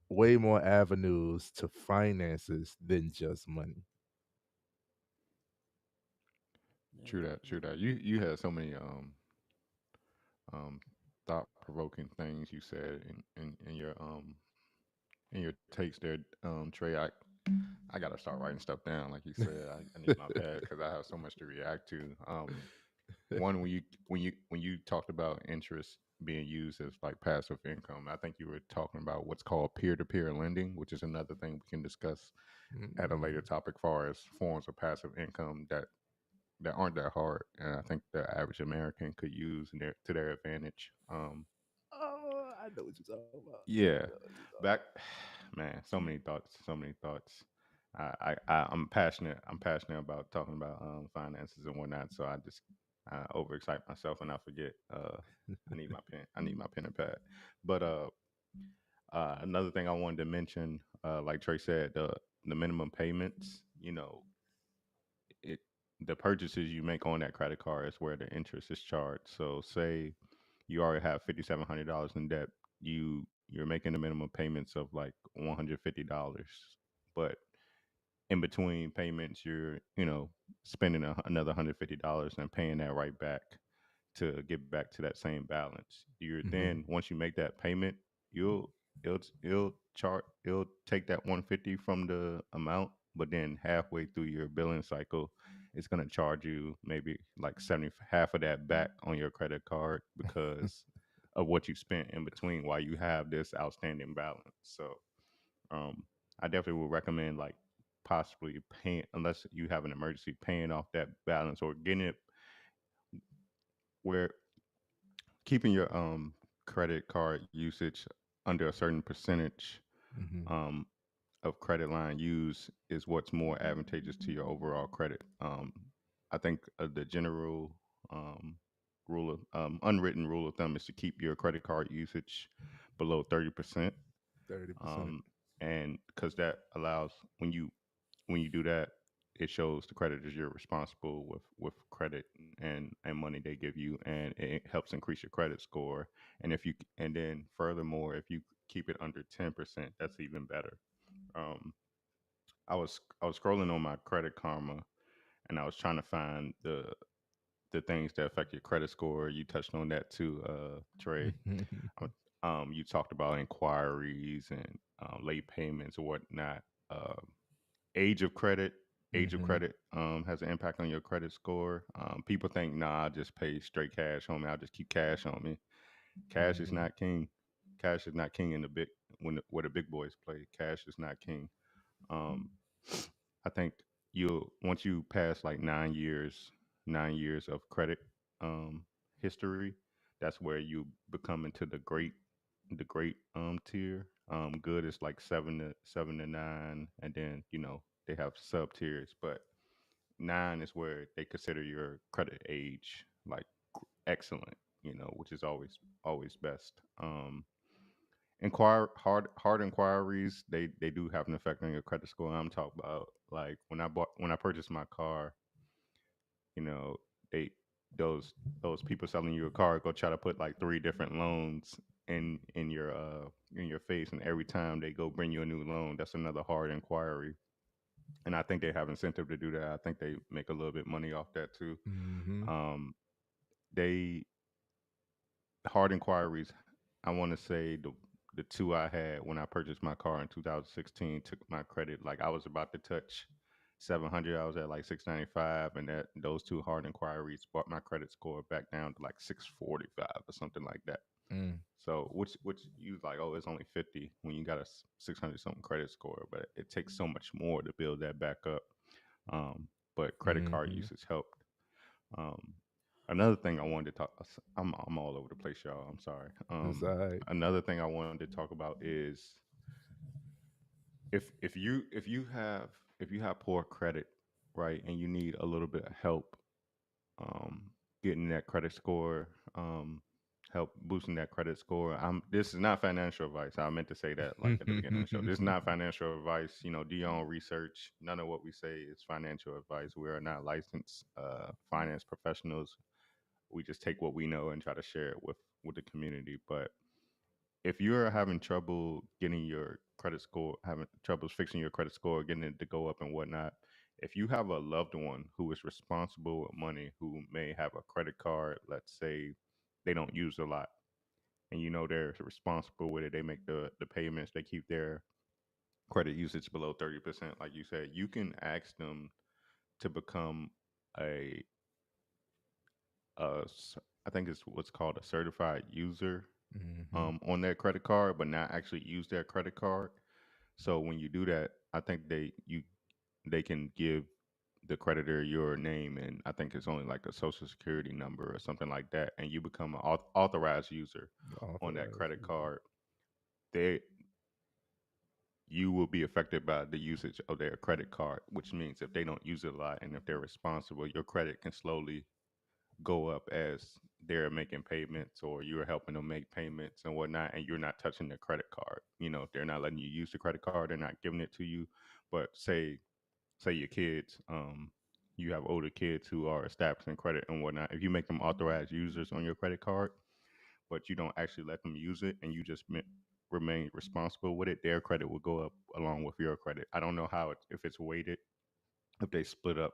avenues to finances than just money. True that. True that. You had so many um thought provoking things you said in your takes there, Trey. I gotta start writing stuff down, like you said. I need my pad because I have so much to react to. One when you talked about interest being used as like passive income. I think you were talking about what's called peer-to-peer lending, which is another thing we can discuss at a later topic, far as forms of passive income that aren't that hard, and I think the average American could use to their advantage. Oh, I know what you're talking about. Yeah, back, man, so many thoughts, so many thoughts. I'm passionate. I'm passionate about talking about finances and whatnot. So I overexcite myself and I forget. I need my pen. I need my pen and pad. But another thing I wanted to mention, like Trey said, the minimum payments. It the purchases you make on that credit card is where the interest is charged. So say you already have $5,700 in debt, you're making the minimum payments of like $150, but in between payments you're spending another $150 and paying that right back to get back to that same balance. You're then once you make that payment, you'll it'll take that 150 from the amount, but then halfway through your billing cycle, it's gonna charge you maybe like 70 half of that back on your credit card because of what you spent in between while you have this outstanding balance. So um I definitely would recommend like possibly paying, unless you have an emergency, paying off that balance or getting it where keeping your credit card usage under a certain percentage um of credit line use is what's more advantageous to your overall credit. I think the general um unwritten rule of thumb is to keep your credit card usage below 30%. 30%. um and because that allows, when you do that, it shows the creditors you're responsible with credit and money they give you, and it helps increase your credit score. And then furthermore, if you keep it under 10%, that's even better. um I was scrolling on my Credit Karma, and I was trying to find the things that affect your credit score. You touched on that too, Trey. You talked about inquiries and late payments or whatnot. Age of credit, has an impact on your credit score. People think, nah, I'll just pay straight cash on me. I'll just keep cash on me. Cash is not king. Cash is not king in the big where the big boys play. Cash is not king. Um, I think you'll once you pass like 9 years of credit um, history, that's where you become into the great tier. Good is like 7 to 9, and then they have sub tiers, but 9 is where they consider your credit age like excellent, which is always best. Hard inquiries, they do have an effect on your credit score. I'm talking about like when I purchased my car, you know, they those people selling you a car go try to put like three different loans in your face, and every time they go bring you a new loan, that's another hard inquiry. And I think they have incentive to do that. I think they make a little bit money off that too. Um, they hard inquiries. I want to say the two I had when I purchased my car in 2016 took my credit, like I was about to touch 700. I was at like 695, and those two hard inquiries brought my credit score back down to like 645 or something like that. So which you like, oh, it's only 50 when you got a 600 something credit score, but it takes so much more to build that back up. But credit card usage helped. Um, Another thing I wanted to talk. I'm all over the place, y'all. I'm sorry. It's all right. Another thing I wanted to talk about is if you have poor credit, right, and you need a little bit of help um, getting that credit score, help boosting that credit score. This is not financial advice. I meant to say that like at the beginning of the show. This is not financial advice. Do your own research. None of what we say is financial advice. We are not licensed finance professionals. We just take what we know and try to share it with the community. But if you're having trouble getting your credit score, having troubles fixing your credit score, getting it to go up and whatnot, if you have a loved one who is responsible with money, who may have a credit card, let's say they don't use a lot, and they're responsible with it, they make the payments, they keep their credit usage below 30%, like you said, you can ask them to become a I think it's what's called a certified user Hmm. on their credit card, but not actually use their credit card. So when you do that, I think they can give the creditor your name, and I think it's only like a social security number or something like that, and you become an authorized user on that Authorized. credit card. They You will be affected by the usage of their credit card, which means if they don't use it a lot and if they're responsible, your credit can slowly go up as they're making payments or you're helping them make payments and whatnot, and you're not touching their credit card. They're not letting you use the credit card, they're not giving it to you. But say your kids, you have older kids who are establishing credit and whatnot. If you make them authorized users on your credit card, but you don't actually let them use it and you just remain responsible with it, their credit will go up along with your credit. I don't know if it's weighted, if they split up,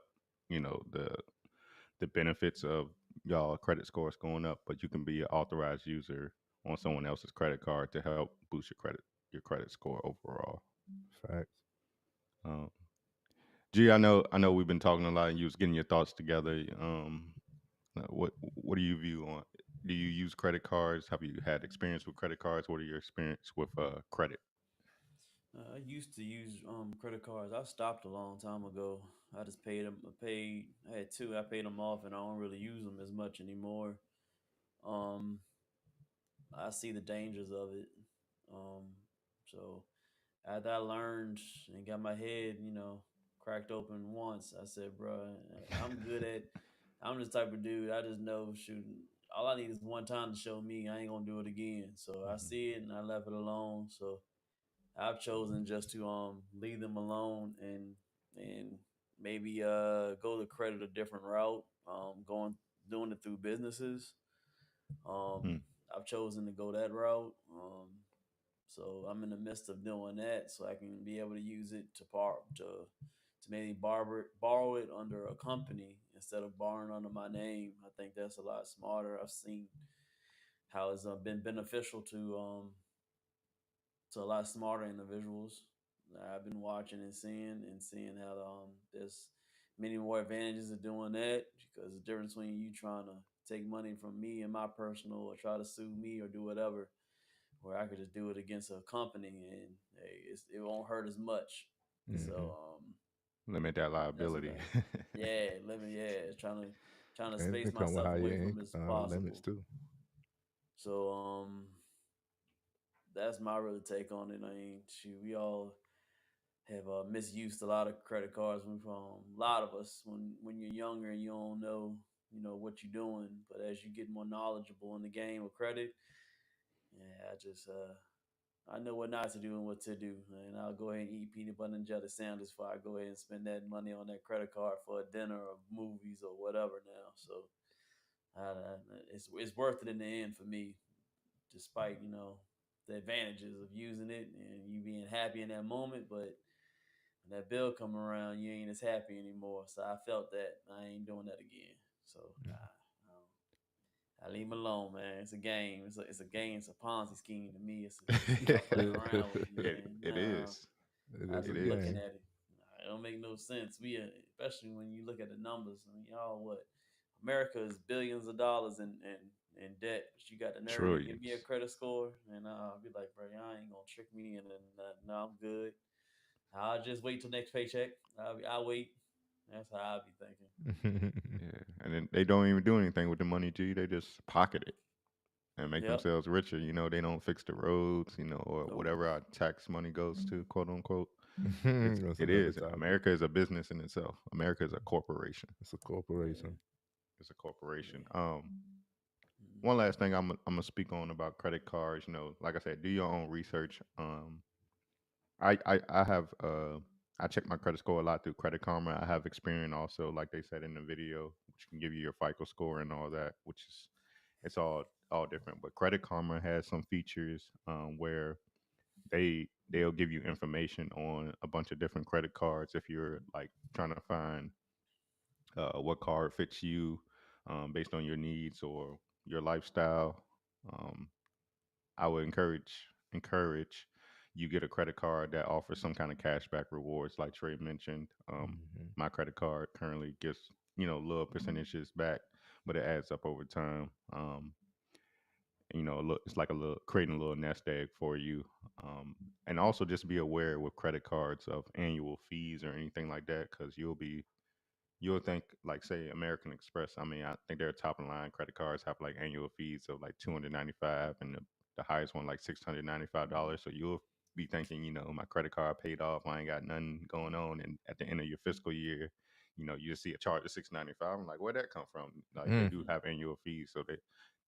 the benefits of y'all credit scores going up, but you can be an authorized user on someone else's credit card to help boost your credit score overall. Facts. Um, G, I know we've been talking a lot, and you was getting your thoughts together. What do you view on? Do you use credit cards? Have you had experience with credit cards? What are your experience with credit? I used to use credit cards. I stopped a long time ago. I just paid them. I had two. I paid them off, and I don't really use them as much anymore. Um, I see the dangers of it. Um, so after I learned and got my head, cracked open once, I said, "Bro, I'm good at. I'm this type of dude. I just know shooting. All I need is one time to show me. I ain't gonna do it again. So I Mhm. see it, and I left it alone. So I've chosen just to leave them alone and maybe go to credit a different route. Going doing it through businesses. Hmm. I've chosen to go that route. So I'm in the midst of doing that, so I can be able to use it to maybe borrow it under a company instead of borrowing under my name. I think that's a lot smarter. I've seen how it's been beneficial to a lot smarter individuals that I've been watching and seeing how there's many more advantages of doing that because the difference between you trying to take money from me and my personal or try to sue me or do whatever, where I could just do it against a company and hey, it won't hurt as much. Mhm. So Limit that that's what liability. I trying to And space it come with myself higher away from as limits possible. too. So that's my real take on it. I mean, shoot, we all have misused a lot of credit cards from a lot of us when you're younger and you don't know what you're doing. But as you get more knowledgeable in the game of credit, yeah, I know what not to do and what to do, and I'll go ahead and eat peanut butter and jelly sandwiches before I go ahead and spend that money on that credit card for a dinner or movies or whatever. Now, so I, it's worth it in the end for me, despite the advantages of using it and you being happy in that moment, but when that bill come around, you ain't as happy anymore. So I felt that I ain't doing that again. So I leave him alone, man. It's a game. It's a game. It's a Ponzi scheme to me. It's trying to fuck around with me, it man. it is. It I is a just It be looking is. game. at it. It don't make no sense. Especially when you look at the numbers. I mean, y'all, what? America is billions of dollars in debt, but you got the nerve to give me a Trillions. credit score, and I'll be like, bro, y'all ain't gonna trick me into nothing. No, I'm good. I'll just wait till next paycheck. I'll wait. That's how I'll be thinking. Yeah, and then they don't even do anything with the money, G. They just pocket it and make Yep. themselves richer. They don't fix the roads, or Nope. whatever our tax money goes to, quote unquote. It's That's it another is. topic. America is a business in itself. America is a corporation. It's a Yeah. corporation. It's a corporation. Yeah. Mhm. One last thing I'm gonna speak on about credit cards. Like I said, do your own research. I have I check my credit score a lot through Credit Karma. I have Experian also, like they said in the video, which can give you your FICO score and all that, which is it's all different. But Credit Karma has some features where they'll give you information on a bunch of different credit cards if you're like trying to find what card fits you based on your needs or your lifestyle. Um, I would encourage you get a credit card that offers some kind of cashback rewards, like Trey mentioned. Hmm. My credit card currently gives little percentages back, but it adds up over time. It's like a little creating a little nest egg for you. And also just be aware with credit cards of annual fees or anything like that, because you'll think like say American Express. I mean, I think their top of the line credit cards have like annual fees of like 295, and the highest one like $695. So you'll be thinking, my credit card paid off. I ain't got nothing going on. And at the end of your fiscal year, you just see a charge of 695. I'm like, where'd that come from? Like they do have annual fees, so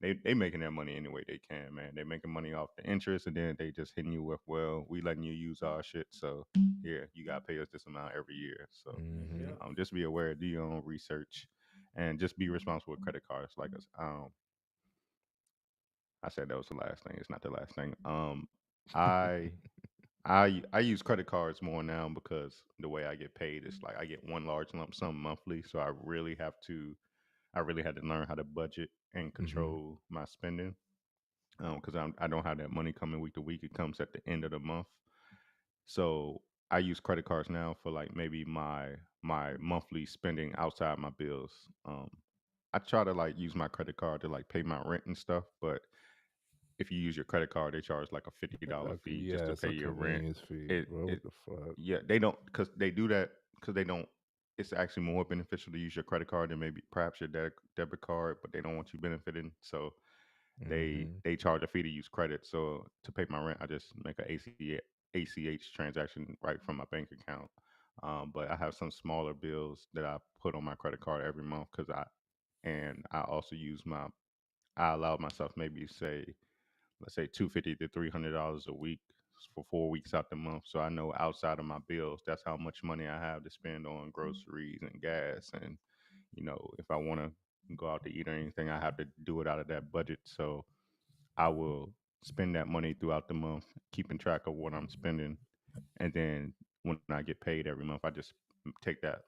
they making their money any way they can, man. They making money off the interest, and then they just hitting you with, well, we letting you use our shit, so here you gotta pay us this amount every year. So Yep. just be aware, do your own research, and just be responsible with credit cards. Like I said, that was the last thing. It's not the last thing. I I use credit cards more now because the way I get paid is like I get one large lump sum monthly, so I really had to learn how to budget and control my spending because I don't have that money coming week to week. It comes at the end of the month. So I use credit cards now for like maybe my monthly spending outside my bills. I try to like use my credit card to like pay my rent and stuff, but if you use your credit card, they charge like a $50 fee just Yeah, to it's pay a your rent. convenience fee, It bro. it What the fuck? yeah, they don't because they do that because they don't. It's actually more beneficial to use your credit card than maybe perhaps your debit card, but they don't want you benefiting. So they charge a fee to use credit. So to pay my rent, I just make a ACH transaction right from my bank account. But I have some smaller bills that I put on my credit card every month I also use I allow myself maybe say let's say 250 to $300 a week for 4 weeks out the month. So I know outside of my bills, that's how much money I have to spend on groceries and gas. And if I want to go out to eat or anything, I have to do it out of that budget. So I will spend that money throughout the month, keeping track of what I'm spending, and then when I get paid every month, I just take that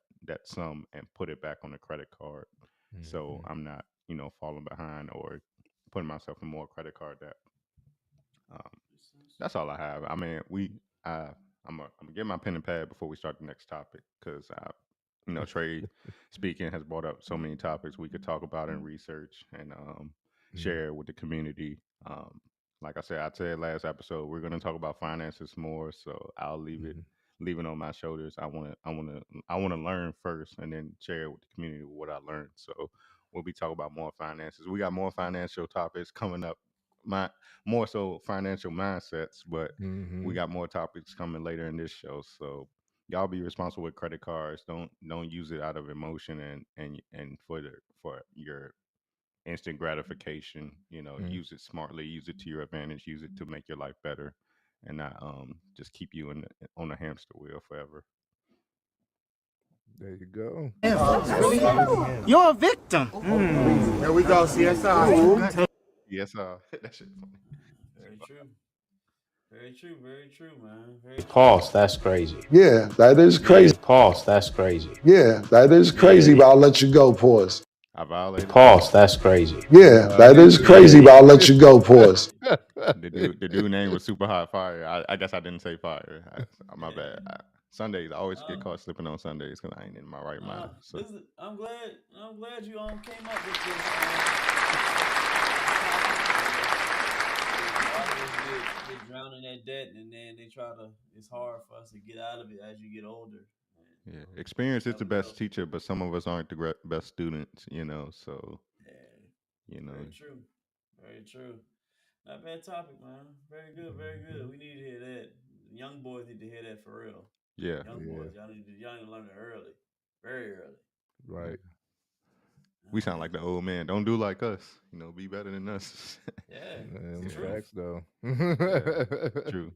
sum and put it back on the credit card. So I'm not falling behind or putting myself in more credit card debt. Um, that's all I have. I mean, I'm gonna get my pen and pad before we start the next topic because Trey speaking has brought up so many topics we could talk about and research and share with the community. Um, like I said last episode, we're gonna talk about finances more. So I'll leave it on my shoulders. I wanna learn first and then share with the community what I learned. So we'll be talking about more finances. We got more financial topics coming up. My more so financial mindsets, but we got more topics coming later in this show. So y'all be responsible with credit cards. Don't use it out of emotion and for your instant gratification. Use it smartly. Use it to your advantage. Use it to make your life better, and not just keep you on the hamster wheel forever. There you go. You're a victim. Here we go, CSI. Yes, that shit funny. Very true. Very true. Very true, man. Very true. Pause. That's crazy. Yeah, that is crazy. Pause. That's crazy. Yeah, that is crazy, but I'll let you go, pause. I violated. Pause. That's crazy. Yeah, that is crazy, but I'll let you go, pause. The dude name was Super Hot Fire. I guess I didn't say fire. My bad. Sundays, I always get caught slipping on Sundays because I ain't in my right mind. So I'm glad you came up with this. Get drowned in that debt, and then it's hard for us to get out of it as you get older. Yeah, experience is the best teacher, but some of us aren't the best students, So, Very true. Very true. Not bad topic, man. Very good. Very good. We need to hear that. Young boys need to hear that for real. Yeah. Young boys, y'all need to learn it early, very early. Right. We sound like the old man. Don't do like us. Be better than us. Yeah. Man, facts though. True.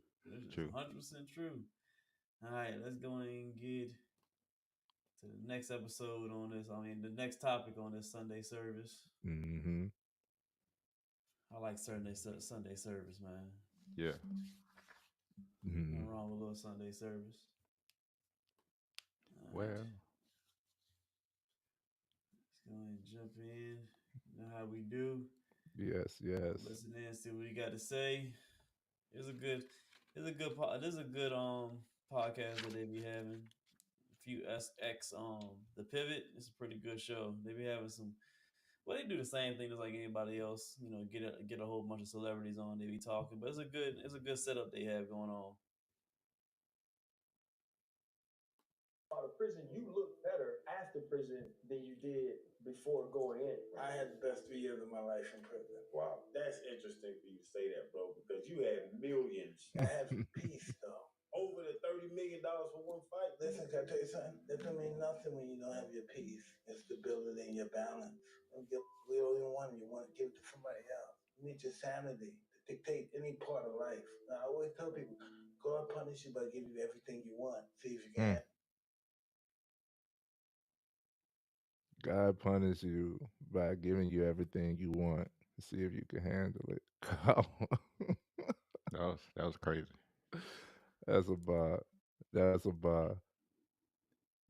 True. 100% true. All right, let's go and get to the next episode on this. The next topic on this Sunday service. I like Sunday service, man. Yeah. Nothing wrong with a little Sunday service. All well, right. Let's go and jump in. You know how we do. Yes. Listen in, see what you got to say. This is a good podcast that they be having. A few SX The Pivot. It's a pretty good show. They be having some Well, they do the same thing just like anybody else. You know, get a whole bunch of celebrities on, they be talking, but it's a good setup they have going on. Out of prison, you look better after prison than you did before going in. I had the best 3 years of my life in prison. Wow, that's interesting for you to say that, bro, because you had millions. I had some peace, though. Over the $30 million for one fight. Listen, can I tell you something? That don't mean nothing when you don't have your peace, your stability, and your balance. We don't even want it. You want to give it to somebody else. You need your sanity to dictate any part of life. Now, I always tell people, God punish you by giving you everything you want. See if you can. God punish you by giving you everything you want. See if you can handle it. That was crazy. That's a bar. That's a bar.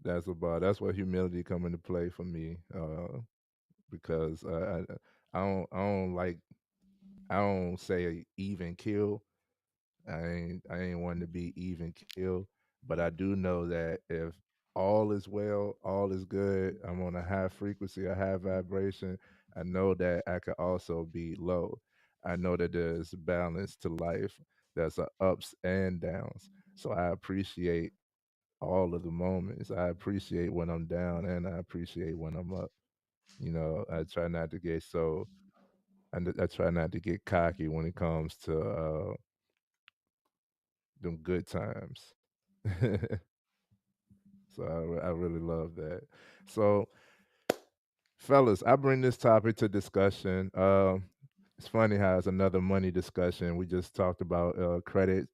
That's a bar. That's where humility come into play for me. Because I don't like I don't say even kill. I ain't wanting to be even kill, but I do know that if all is well, all is good, I'm on a high frequency, a high vibration. I know that I could also be low. I know that there's balance to life. There's a ups and downs. So I appreciate all of the moments. I appreciate when I'm down and I appreciate when I'm up. I try not to get so I try not to get cocky when it comes to them good times. So I really love that. So, fellas, I bring this topic to discussion. It's funny how it's another money discussion. We just talked about credit.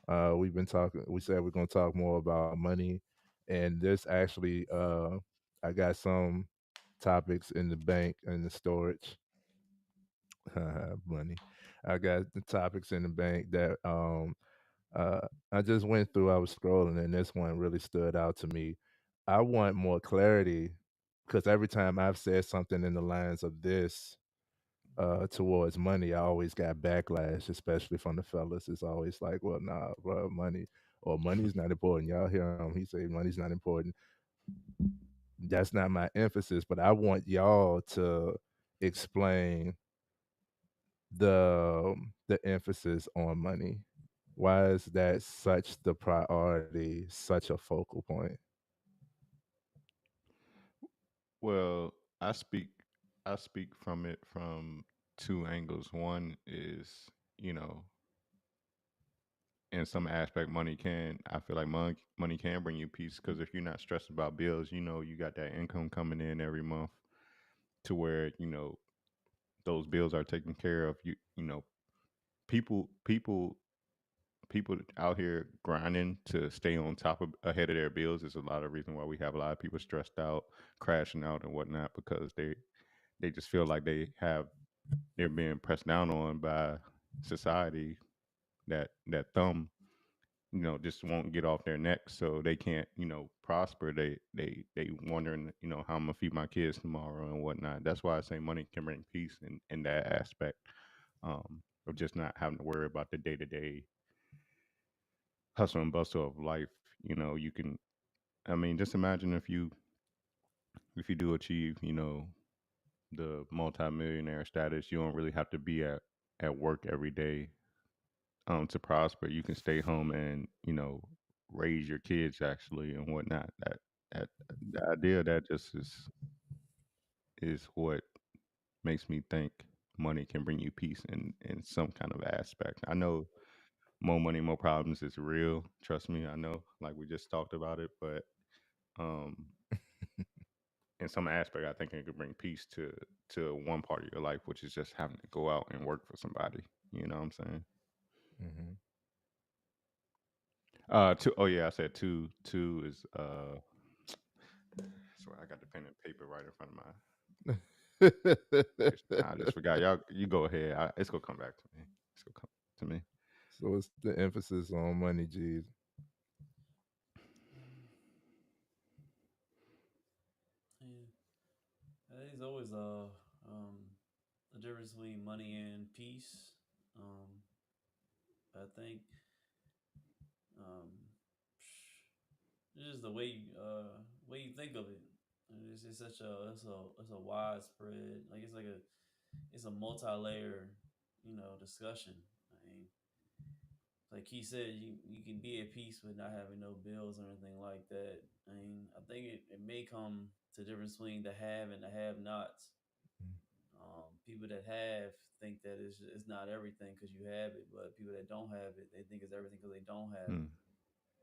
We've been talking. We said we're going to talk more about money, and this actually, I got some topics in the bank in the storage. Money. I got the topics in the bank that uh, I just went through. I was scrolling, and this one really stood out to me. I want more clarity because every time I've said something in the lines of this towards money, I always got backlash, especially from the fellas. It's always like, "Well, nah, bro, money or money's not important." Y'all hear him? He say money's not important. That's not my emphasis, but I want y'all to explain the emphasis on money. Why is that such the priority, such a focal point? Well, I speak I speak from it from two angles. One is, you know, in some aspect I feel like money can bring you peace because if you're not stressed about bills, you got that income coming in every month to where, those bills are taken care of. People people out here grinding to stay on top of ahead of their bills is a lot of reason why we have a lot of people stressed out, crashing out and whatnot because they just feel like they're being pressed down on by society that thumb just won't get off their neck so they can't prosper. They wondering how I'm gonna feed my kids tomorrow and whatnot. That's why I say money can bring peace in that aspect, of just not having to worry about the day-to-day hustle and bustle of life. You can, I mean, just imagine if you do achieve the multimillionaire status, you don't really have to be at work every day to prosper. You can stay home and raise your kids actually and whatnot. That the idea of that just is what makes me think money can bring you peace in some kind of aspect. I know more money, more problems is real. Trust me, I know. Like we just talked about it, but um, in some aspect, I think it could bring peace to one part of your life, which is just having to go out and work for somebody. You know what I'm saying? Hmm. Two. Oh yeah, I said two. Two is swear I got the pen and paper right in front of my. I just forgot. Y'all, you go ahead. It's gonna come back to me. It's gonna come to me. So it's the emphasis on money, G's. Yeah. There's always a difference between money and peace. Um, I think um, it's just the way you think of it. And it's such a it's a widespread, like it's a multi-layer, discussion. I mean, like he said, you can be at peace with not having no bills or anything like that. I mean, I think it may come to the difference between the have and the have nots. People that have think that it's not everything because you have it, but people that don't have it, they think it's everything because they don't have it. Mm.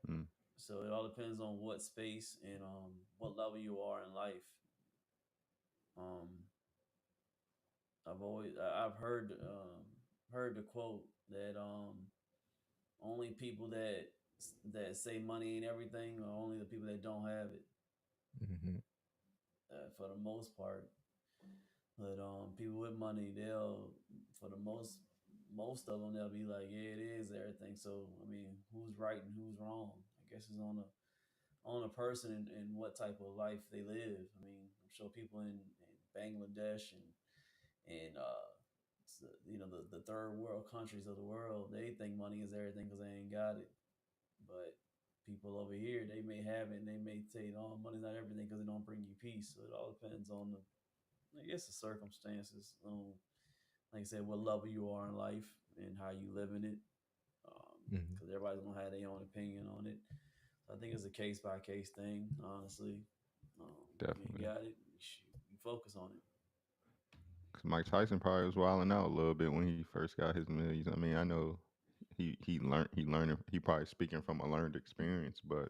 Mm. So it all depends on what space and what level you are in life. Um, I've heard the quote that only people that say money ain't everything are only the people that don't have it, Mm-hmm. for the most part. But people with money, they'll for the most of them they'll be like, yeah, it is everything. So I mean, who's right and who's wrong? I guess it's on a person and what type of life they live. I mean, I'm sure people in Bangladesh and the third world countries of the world, they think money is everything because they ain't got it. But people over here, they may have it and they may say, "Oh, money's not everything" because it don't bring you peace. So it all depends on I guess, the circumstances. Like I said, what level you are in life and how you live in it. Mm-hmm. Because everybody's gonna have their own opinion on it. So I think it's a case by case thing, honestly. If you ain't Definitely. got it, you focus on it. Cause Mike Tyson probably was wilding out a little bit when he first got his millions. I mean, I know he probably speaking from a learned experience, but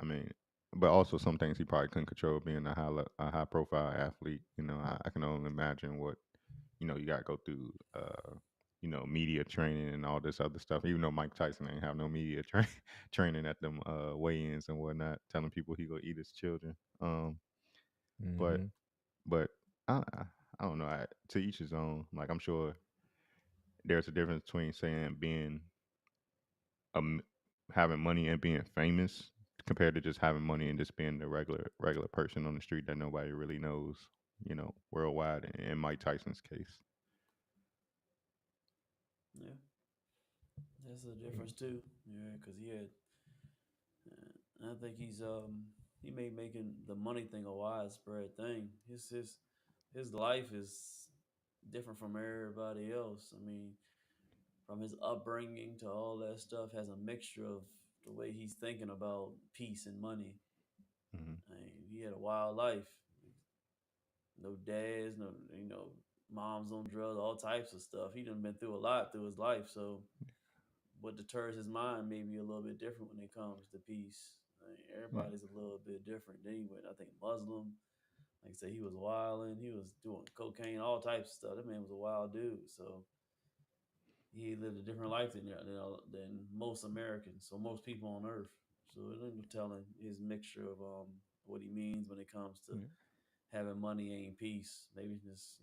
I mean, but also some things he probably couldn't control being a high profile athlete. I can only imagine what you got to go through. Media training and all this other stuff. Even though Mike Tyson ain't have no media training at them weigh-ins and whatnot, telling people he go eat his children. But Mm-hmm. but I don't know. To each his own. Like I'm sure there's a difference between saying being um having money and being famous compared to just having money and just being the regular person on the street that nobody really knows. Worldwide. In Mike Tyson's case. Yeah, that's a difference too. Yeah, because I think he may making the money thing a widespread thing. His life is different from everybody else. I mean, from his upbringing to all that stuff has a mixture of the way he's thinking about peace and money. Hmm. I mean, he had a wild life. No dads, no moms on drugs, all types of stuff. He done been through a lot through his life. So what deters his mind may be a little bit different when it comes to peace. I mean, Yeah. everybody's a little bit different. Then he went, I think, Muslim. Like I said, he was wilding. He was doing cocaine, all types of stuff. That man was a wild dude. So he lived a different life than most Americans, so most people on Earth. So it ain't telling his mixture of what he means when it comes to Yeah. having money ain't peace. Maybe just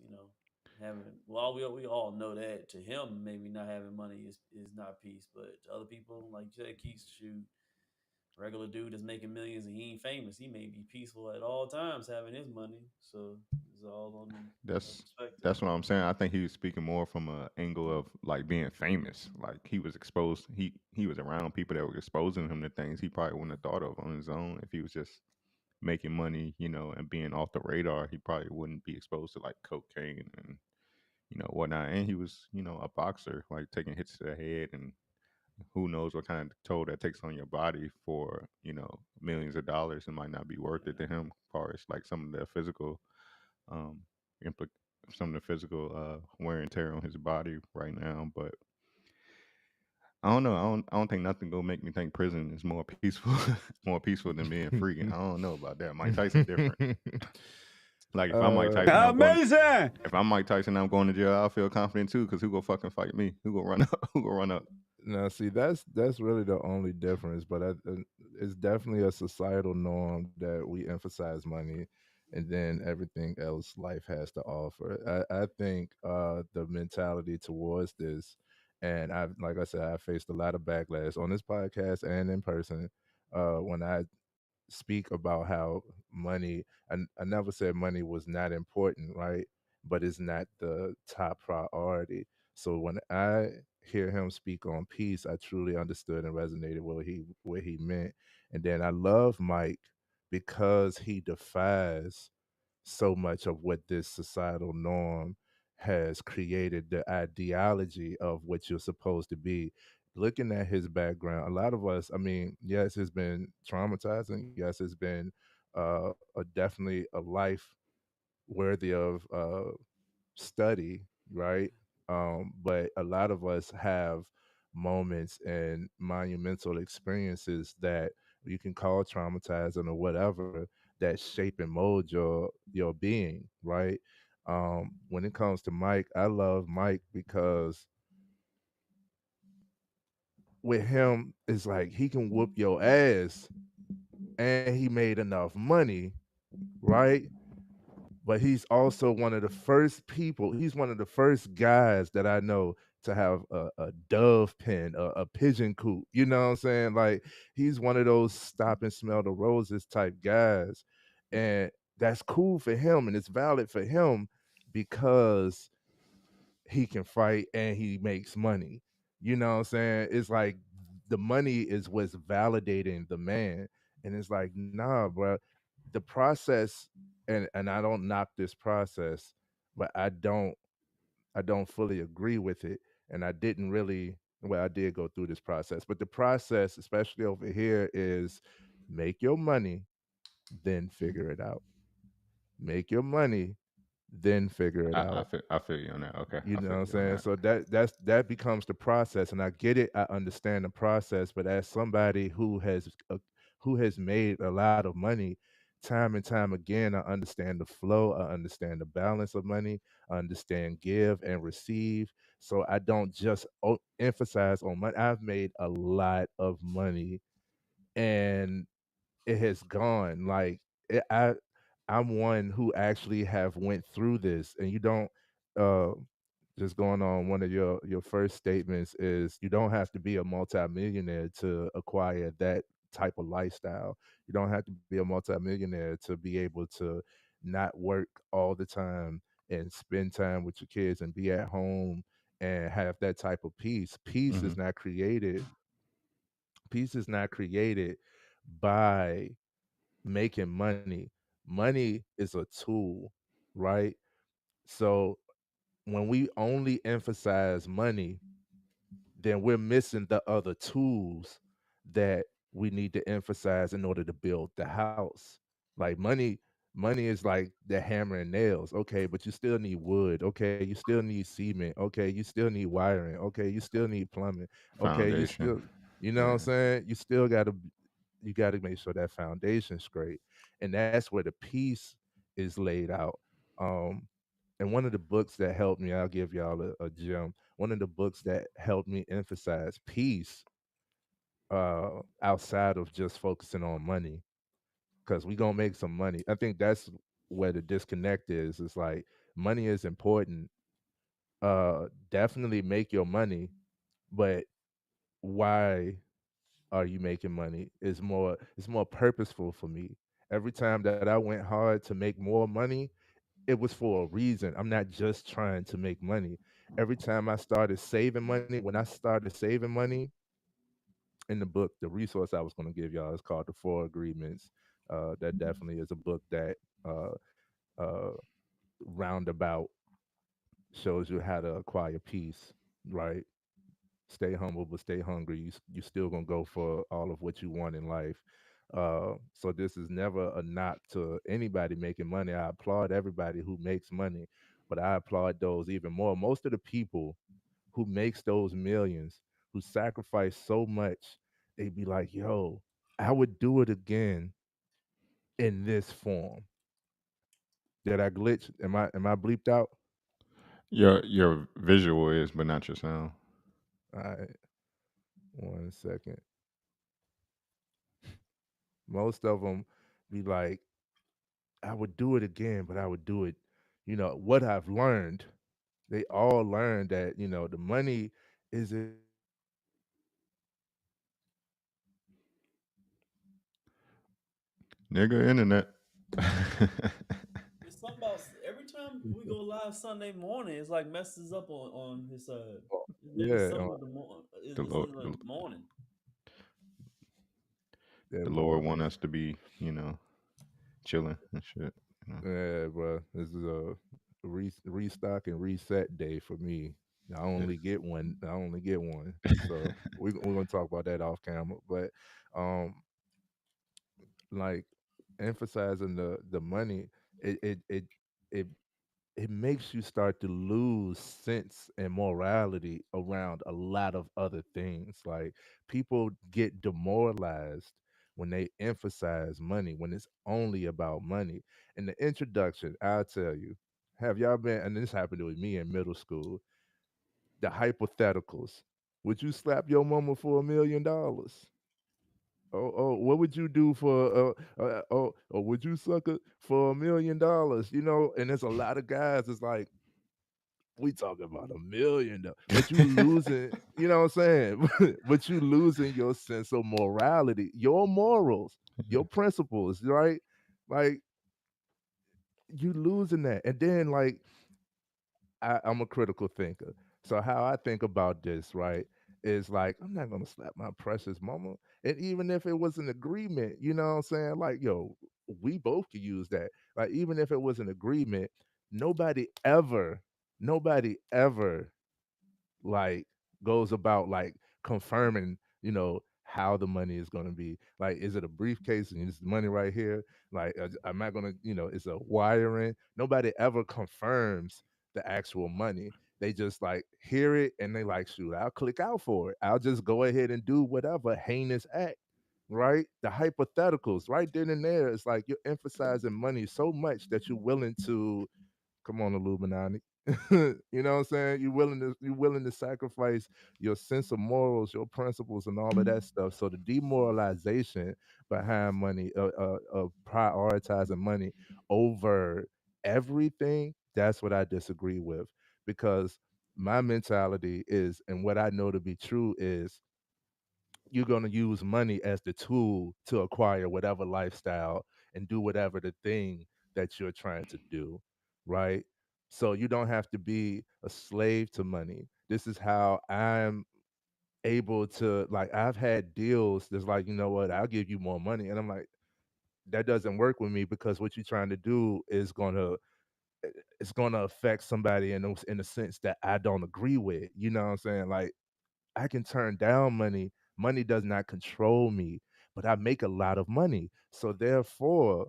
having we all know that to him maybe not having money is not peace, but to other people like you said, Keith, shoot, regular dude that's making millions and he ain't famous, he may be peaceful at all times having his money. So it's all on That's perspective. that's what I'm saying. I think he was speaking more from a angle of like being famous. Like he was exposed. He was around people that were exposing him to things he probably wouldn't have thought of on his own if he was just making money, and being off the radar. He probably wouldn't be exposed to like cocaine and whatnot. And he was a boxer, like taking hits to the head and who knows what kind of toll that takes on your body for millions of dollars. It might not be worth it to him. As far as like some of the physical um, impl- some of the physical wear and tear on his body right now. But I don't know. I don't think nothing gonna make me think prison is more peaceful, more peaceful than being free. I don't know about that. Mike Tyson different. Like if I'm Mike Tyson, Amazing. If I'm Mike Tyson, I'm going to jail. I'll feel confident too, because who gonna fucking fight me? Who gonna run up? Who gonna run up? Now, see, that's really the only difference, but it's definitely a societal norm that we emphasize money, and then everything else life has to offer. I think the mentality towards this, and like I said, I faced a lot of backlash on this podcast and in person when I speak about how money, I never said money was not important, right? But it's not the top priority. So when I hear him speak on peace, I truly understood and resonated what he meant. And then I love Mike because he defies so much of what this societal norm has created, the ideology of what you're supposed to be. Looking at his background, a lot of us, I mean, yes, it's been traumatizing. Yes, it's been definitely a life worthy of study, right? But a lot of us have moments and monumental experiences that you can call traumatizing or whatever, that shape and mold your being, right? When it comes to Mike, I love Mike because with him, it's like he can whoop your ass and he made enough money, right? But he's also one of the first people. He's one of the first guys that I know to have a dove pen, a pigeon coop. You know what I'm saying? Like he's one of those stop and smell the roses type guys, and that's cool for him, and it's valid for him because he can fight and he makes money. You know what I'm saying? It's like the money is what's validating the man. And it's like, nah, bro, the process, and I don't knock this process, but I don't fully agree with it. And I didn't really, well, I did go through this process, but the process, especially over here, is make your money, then figure it out. Make your money, then figure it out. I feel you on that. Okay, You I know feel what I'm you on saying? that. So that becomes the process, and I get it. I understand the process, but as somebody who has made a lot of money, time and time again, I understand the flow. I understand the balance of money. I understand give and receive. So I don't just emphasize on money. I've made a lot of money, and it has gone like I'm one who actually have went through this, and you don't. Uh, just going on one of your first statements is you don't have to be a multimillionaire to acquire that type of lifestyle. You don't have to be a multimillionaire to be able to not work all the time and spend time with your kids and be at home and have that type of peace. Hmm. Peace is not created by making money. Money is a tool, right? So when we only emphasize money, then we're missing the other tools that we need to emphasize in order to build the house. Like money is like the hammer and nails. Okay, but you still need wood. Okay, you still need cement. Okay, you still need wiring. Okay, you still need plumbing. Okay, you Foundation. still, you know what I'm Yeah. saying? You got to make sure that foundation's great. And that's where the piece is laid out. Um and one of the books that helped me, I'll give y'all a gem. One of the books that helped me emphasize peace outside of just focusing on money, because we gonna make some money. I think that's where the disconnect is. It's like money is important. Definitely make your money, but why are you making money? It's more purposeful for me. Every time that I went hard to make more money, it was for a reason. I'm not just trying to make money. Every time I started saving money, when I started saving money, in the book, the resource I was going to give y'all is called The Four Agreements. That definitely is a book that uh, uh, roundabout shows you how to acquire peace, right? Stay humble, but stay hungry. You still gonna go for all of what you want in life. So this is never a knock to anybody making money. I applaud everybody who makes money, but I applaud those even more. Most of the people who makes those millions, who sacrifice so much, they be like, "Yo, I would do it again in this form." Did I glitch? Am I bleeped out? Your visual is, but not your sound. All right, 1 second. Most of them be like, I would do it again, but I would do it. What I've learned, they all learned that, the money isn't Nigga internet. It's something about every time we go live Sunday morning, it's like messes up on his side. Maybe yeah, something with the morning. the It's Lord, in the morning. the that Lord Lord. want us to be, you know. chilling and shit. You know? Yeah, bro. This is a restock and reset day for me. I only get one. I only get one. So we're gonna talk about that off camera. But um, like emphasizing the money, it it makes you start to lose sense and morality around a lot of other things. Like people get demoralized when they emphasize money, when it's only about money. In the introduction, I'll tell you, have y'all been, and this happened with me in middle school, the hypotheticals. Would you slap your mama for $1 million? Oh, what would you do for or would you suck it for $1 million? And there's a lot of guys. It's like we talking about $1 million, but you losing. You know what I'm saying? But you losing your sense of morality, your morals, your principles, right? Like you losing that, and then like I'm a critical thinker. So how I think about this, right, is like I'm not gonna slap my precious mama. And even if it was an agreement, you know what I'm saying? Like, yo, we both could use that. Like, even if it was an agreement, nobody ever, nobody ever like goes about like confirming, how the money is going to be. Like, is it a briefcase and is the money right here? Like, am I going to, it's a wiring. Nobody ever confirms the actual money. They just like hear it and they like, shoot, I'll click out for it. I'll just go ahead and do whatever heinous act. Right? The hypotheticals right then and there. It's like you're emphasizing money so much that you're willing to come on, Illuminati. You know what I'm saying? You're willing to sacrifice your sense of morals, your principles, and all of that stuff. So the demoralization behind money, of prioritizing money over everything, that's what I disagree with. Because my mentality is, and what I know to be true is, you're going to use money as the tool to acquire whatever lifestyle and do whatever the thing that you're trying to do, right? So you don't have to be a slave to money. This is how I'm able to, like, I've had deals that's like, you know what, I'll give you more money. And I'm like, that doesn't work with me, because what you're trying to do is going to, it's going to affect somebody in a sense that I don't agree with. You know what I'm saying? Like, I can turn down money. Money does not control me, but I make a lot of money. So therefore,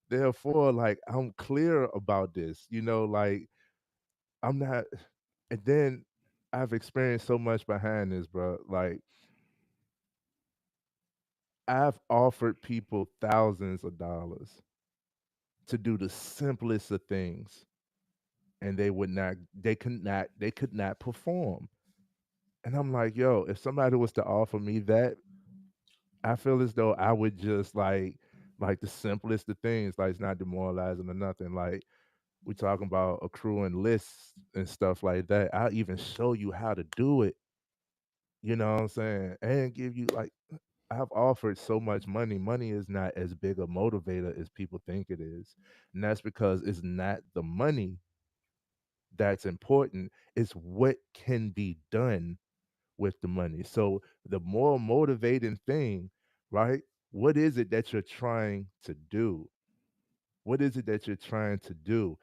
therefore, like I'm clear about this, like I'm not, and then I've experienced so much behind this, bro. Like I've offered people thousands of dollars to do the simplest of things, and they could not perform. And I'm like, yo, if somebody was to offer me that, I feel as though I would just like the simplest of things, like it's not demoralizing or nothing. Like we talking about accruing lists and stuff like that. I'll even show you how to do it. You know what I'm saying? And give you like I've offered so much money. Money is not as big a motivator as people think it is. And that's because it's not the money that's important. It's what can be done with the money. So the more motivating thing, right? What is it that you're trying to do? What is it that you're trying to do?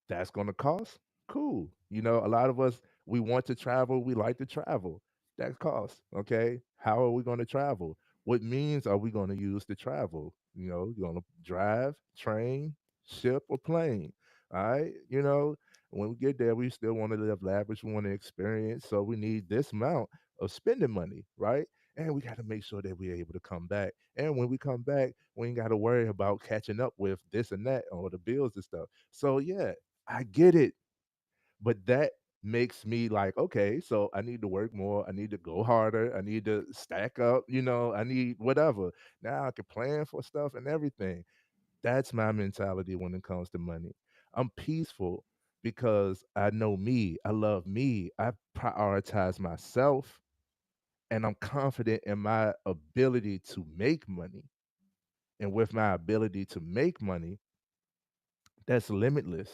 That's going to cost. Cool. A lot of us, we want to travel. We like to travel. That costs. Okay. How are we going to travel? What means are we going to use to travel? You're going to drive, train, ship, or plane. All right. When we get there, we still want to live lavish. We want to experience. So we need this amount of spending money. Right. And we got to make sure that we're able to come back. And when we come back, we ain't got to worry about catching up with this and that or the bills and stuff. So yeah, I get it. But that makes me like, okay, so I need to work more. I need to go harder. I need to stack up, I need whatever. Now I can plan for stuff and everything. That's my mentality when it comes to money. I'm peaceful because I know me. I love me. I prioritize myself, and I'm confident in my ability to make money. And with my ability to make money, that's limitless.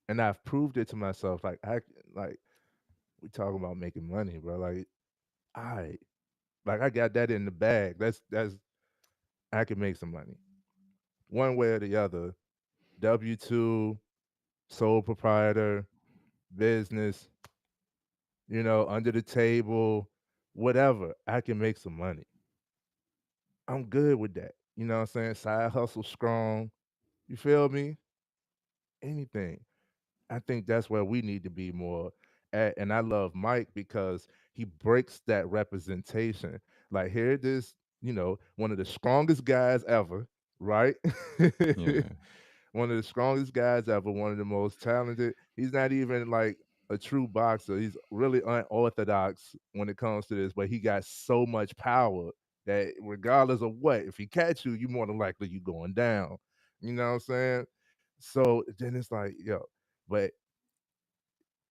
And I've proved it to myself. Like we talking about making money, bro. Like I got that in the bag. That's I can make some money one way or the other. W-2, sole proprietor, business, under the table, whatever. I can make some money. I'm good with that. You know what I'm saying? Side hustle strong. You feel me? Anything. I think that's where we need to be more at. And I love Mike because he breaks that representation. Like here it is, one of the strongest guys ever, right? Yeah. One of the strongest guys ever, one of the most talented. He's not even like a true boxer. He's really unorthodox when it comes to this, but he got so much power that regardless of what, if he catch you, you more than likely you going down. You know what I'm saying? So then it's like, yo, but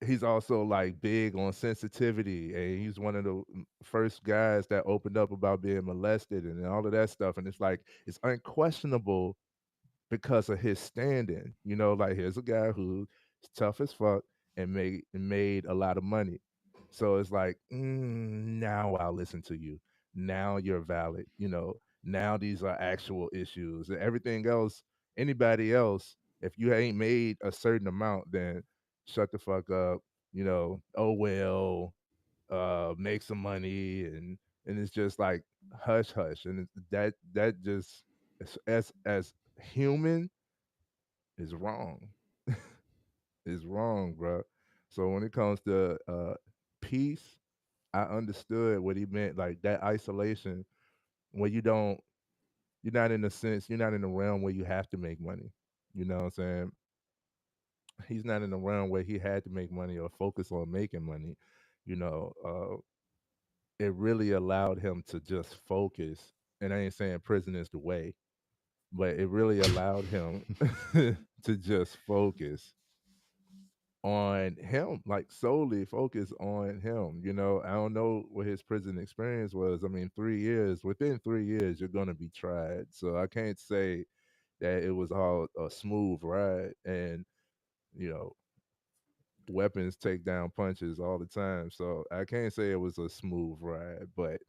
he's also like big on sensitivity, and he's one of the first guys that opened up about being molested and all of that stuff. And it's like it's unquestionable because of his standing. Like here's a guy who's tough as fuck and made a lot of money. So it's like, now I'll listen to you. Now you're valid. Now these are actual issues. And everything else, anybody else, if you ain't made a certain amount, then shut the fuck up. Oh well, make some money, and it's just like hush hush, and that just as human is wrong. Is wrong, bro. So when it comes to peace, I understood what he meant, like that isolation where you're not in a sense, you're not in a realm where you have to make money. You know what I'm saying? He's not in a realm where he had to make money or focus on making money. You know, it really allowed him to just focus. And I ain't saying prison is the way, but it really allowed him to just focus on him, like solely focus on him. I don't know what his prison experience was. I mean, 3 years, within 3 years, you're going to be tried. So I can't say that it was all a smooth ride. And, you know, weapons take down punches all the time. So I can't say it was a smooth ride, but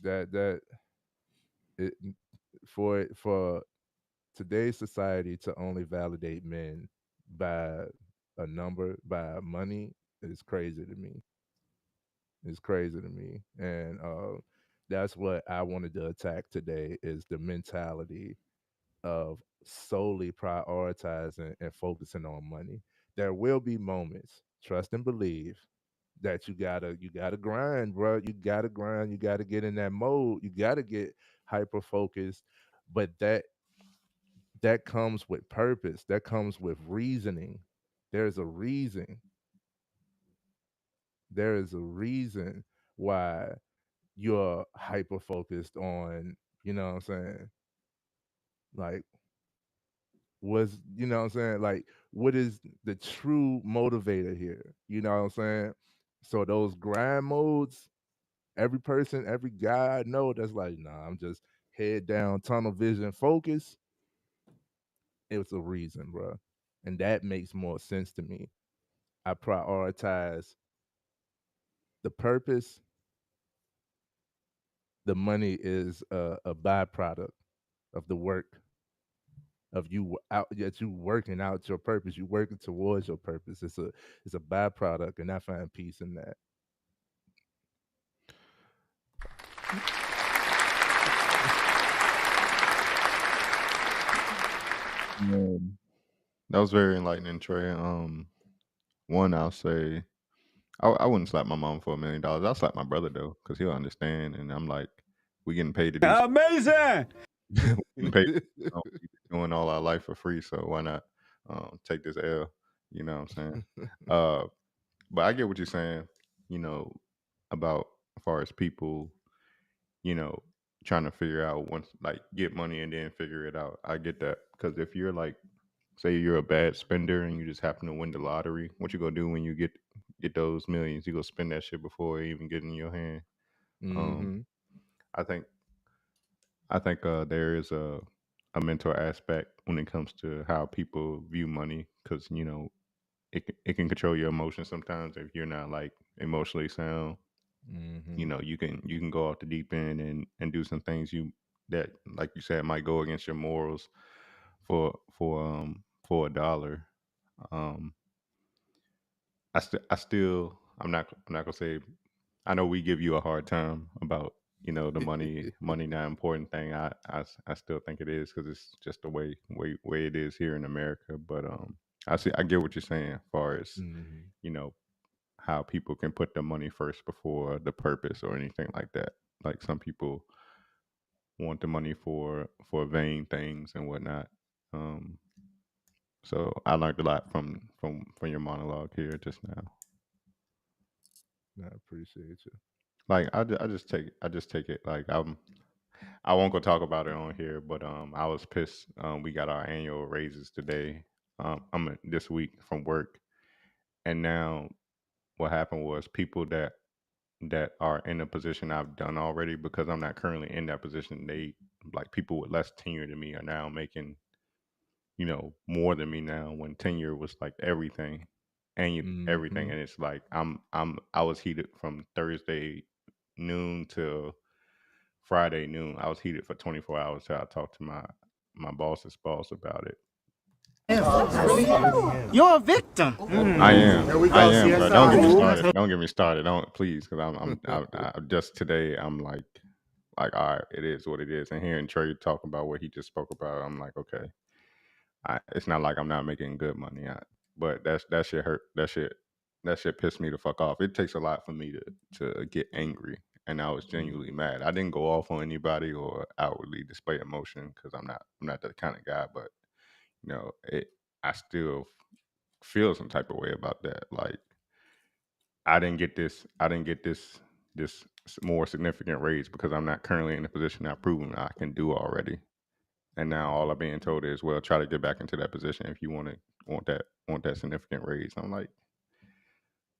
that it for today's society to only validate men by a number, by money, is crazy to me. It's crazy to me. And that's what I wanted to attack today is the mentality of solely prioritizing and focusing on money. There will be moments, trust and believe, that you gotta grind, bro. You gotta grind. You gotta get in that mode. You gotta get hyper focused. But that comes with purpose. That comes with reasoning. There's a reason. There is a reason why you're hyper focused on, what I'm saying? Like, what I'm saying? Like, what is the true motivator here? You know what I'm saying? So those grind modes, every person, every guy I know that's like, nah, I'm just head down, tunnel vision, focus. It's a reason, bro. And that makes more sense to me. I prioritize the purpose. The money is a byproduct of the work of you out that you working out your purpose. You working towards your purpose. It's a byproduct, and I find peace in that. That was very enlightening, Trey. One, I'll say, I wouldn't slap my mom for $1 million. I'll slap my brother though, because he'll understand. And I'm like, we getting paid to do Amazing. getting paid, we doing all our life for free. So why not take this L? You know what I'm saying? Uh, but I get what you're saying. You know about as far as people, you know, trying to figure out once like get money and then figure it out. I get that because if you're like, say you're a bad spender and you just happen to win the lottery, what you gonna do when you get those millions? You go spend that shit before it even get in your hand. Um, Mm-hmm. I think there is a mental aspect when it comes to how people view money because it can control your emotions sometimes if you're not like emotionally sound. Mm-hmm. You can go off the deep end and do some things that, like you said, might go against your morals for a dollar. Um, I'm not gonna say. I know we give you a hard time about the money not important thing. I still think it is because it's just the way it is here in America. But I get what you're saying as far as Mhm. you know how people can put the money first before the purpose or anything like that. Like some people want the money for vain things and whatnot. Um, so I learned a lot from your monologue here just now. I appreciate you. Like I just take it like I won't go talk about it on here, but I was pissed. We got our annual raises today. This week from work, and now what happened was people that are in a position I've done already because I'm not currently in that position. They like people with less tenure than me are now making more than me now when tenure was like everything everything, Mhm. and it's like I was heated from Thursday noon till Friday noon. I was heated for 24 hours till I talked to my boss's boss about it. You're a victim. I am. There we I go, am, bro. Don't get me CSI. started. Don't get me started. Don't please, because I just today I'm like all right, it is what it is. And hearing Trey talk about what he just spoke about, I'm like, okay, it's not like I'm not making good money. But that shit hurt. That shit pissed me the fuck off. It takes a lot for me to get angry, and I was genuinely mad. I didn't go off on anybody or outwardly display emotion because I'm not that kind of guy. But I still feel some type of way about that. Like I didn't get this more significant raise because I'm not currently in the position I've proven I can do already. And now all I'm being told is, well, try to get back into that position if you want that significant raise. I'm like,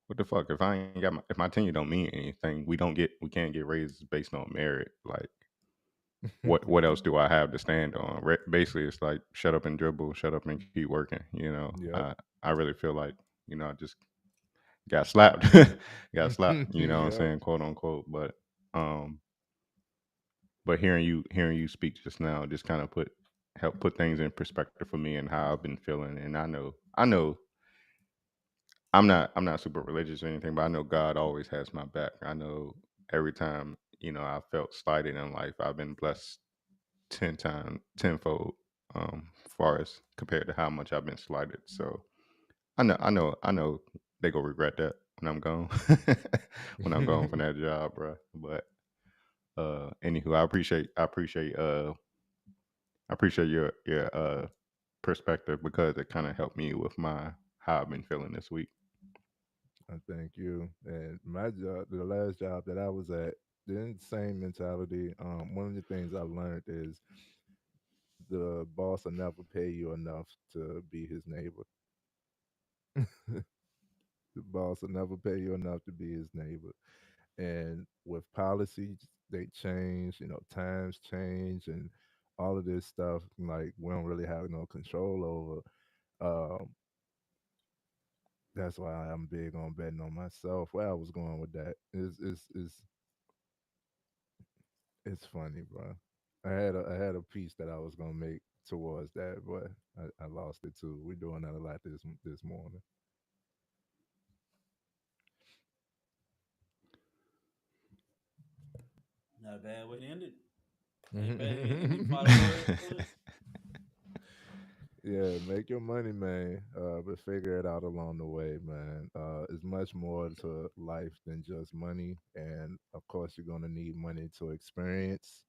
what the fuck? If I ain't got if my tenure don't mean anything, we can't get raises based on merit. Like, what else do I have to stand on? Basically, it's like shut up and dribble, shut up and keep working. Yep. I really feel like I just got slapped, got slapped. You know what I'm Yep. saying, quote unquote. Um, but hearing you speak just now just kind of help put things in perspective for me and how I've been feeling. And I know I'm not super religious or anything, but I know God always has my back. I know every time I felt slighted in life, I've been blessed tenfold, as far as compared to how much I've been slighted. So I know they gonna regret that when I'm gone, when I'm gone from that job, bro. But anywho, I appreciate your perspective because it kind of helped me with my how I've been feeling this week. I thank you. And my job, the last job that I was at, the same mentality. One of the things I learned is the boss will never pay you enough to be his neighbor. The boss will never pay you enough to be his neighbor. And with policies, they change. Times change, and all of this stuff. Like we don't really have no control over. Um, that's why I'm big on betting on myself. Where I was going with that is it's funny, bro. I had a piece that I was gonna make towards that, but I lost it too. We're doing that a lot this morning. Not a bad way to end it. Ain't bad ending. You final words, Quince? Yeah, make your money, man. But figure it out along the way, man. It's much more to life than just money, and of course, you're gonna need money to experience.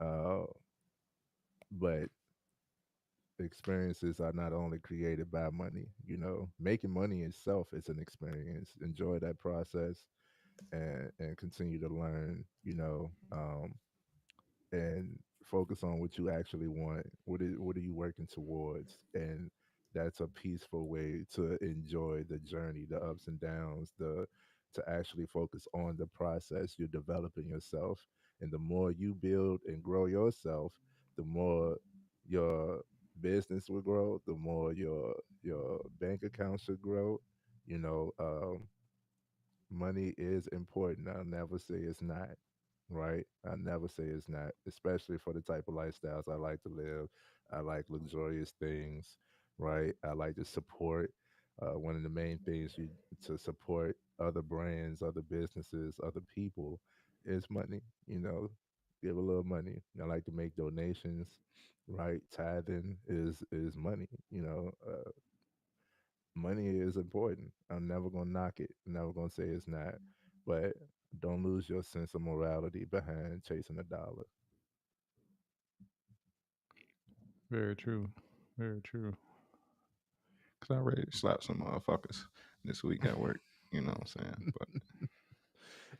Uh, but experiences are not only created by money. Making money itself is an experience. Enjoy that process, and continue to learn. And focus on what you actually want. What are you working towards? And that's a peaceful way to enjoy the journey, the ups and downs, the to actually focus on the process you're developing yourself. And the more you build and grow yourself, the more your business will grow, the more your bank account should grow. You know, money is important. I'll never say it's not. right? I never say it's not, especially for the type of lifestyles I like to live. I like luxurious things, right? I like to support. One of the main things you to support other brands, other businesses, other people is money. Give a little money. I like to make donations, right? Tithing is money. Money is important. I'm never gonna knock it. I'm never gonna say it's not, but don't lose your sense of morality behind chasing a dollar. Very true. Very true. Cause I ready to slap some motherfuckers this week at work. You know what I'm saying? But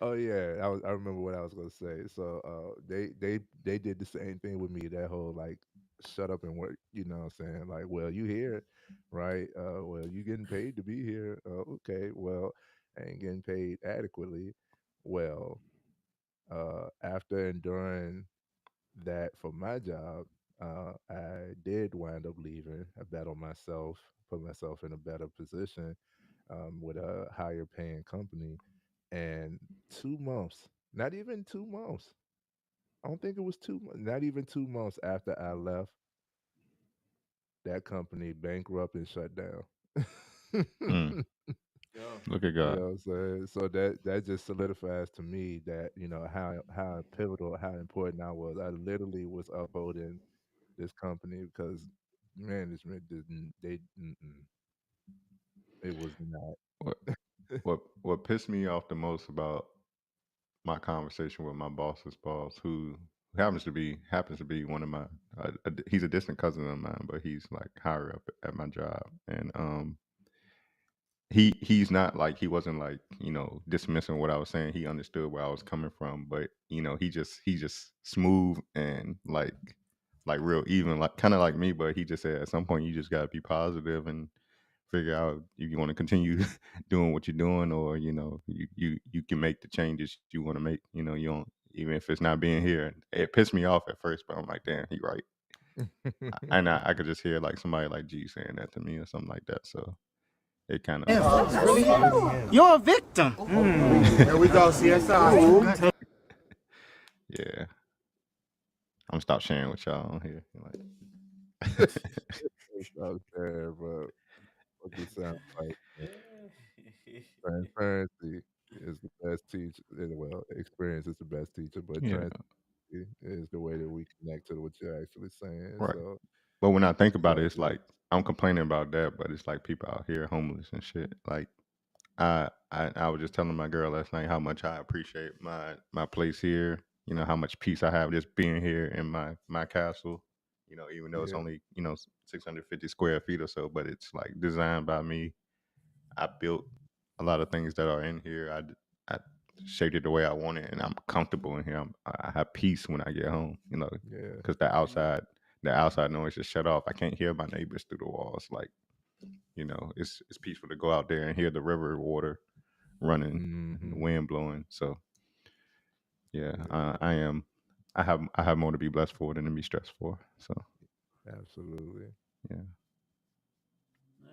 Oh yeah, I remember what I was gonna say. So they did the same thing with me. That whole like shut up and work. You know what I'm saying? Like, well, you here, right? Well, you getting paid to be here. Okay. Well, I ain't getting paid adequately. Well, after enduring that for my job, I did wind up leaving. I bet on myself, put myself in a better position with a higher paying company. And 2 months, not even 2 months, I don't think it was not even 2 months after I left, that company bankrupt and shut down. mm, Yo. look at You God. know what I'm saying? So that just solidifies to me that how pivotal, how important I was. I literally was upholding this company because management didn't. It was not. What what pissed me off the most about my conversation with my boss's boss, who happens to be one of my he's a distant cousin of mine, but he's like higher up at my job, and he's not like he wasn't like dismissing what I was saying. He understood where I was coming from, but he just smooth and like real even, like kind of like me. But he just said at some point you just gotta be positive and figure out if you want to continue doing what you're doing, or you can make the changes you want to make. You don't, even if it's not being here. It pissed me off at first, but I'm like, damn, he right. And I could just hear like somebody like G saying that to me or something like that. So it kind of Really? You're a victim. There we go, CSI. yeah. I'm gonna stop sharing with y'all on here. It's out there, but what this sounds like, transparency is the best teacher. Well, experience is the best teacher, but Yeah, transparency is the way that we connect to what you're actually saying. right. So But when I it's think about all it, it's good. like I'm complaining about that, but it's like people out here homeless and shit. Like I was just telling my girl last night how much I appreciate my place here. How much peace I have just being here in my castle. Even though it's Yeah. only 650 square feet or so, but it's like designed by me. I built a lot of things that are in here. I shaped it the way I want it, and I'm comfortable in here. I have peace when I get home. Yeah. Because the outside noise is shut off. I can't hear my neighbors through the walls. Like it's peaceful to go out there and hear the river water running and the Hmm. wind blowing. So yeah, Yeah. I have more to be blessed for than to be stressed for. So Absolutely. yeah. Yeah.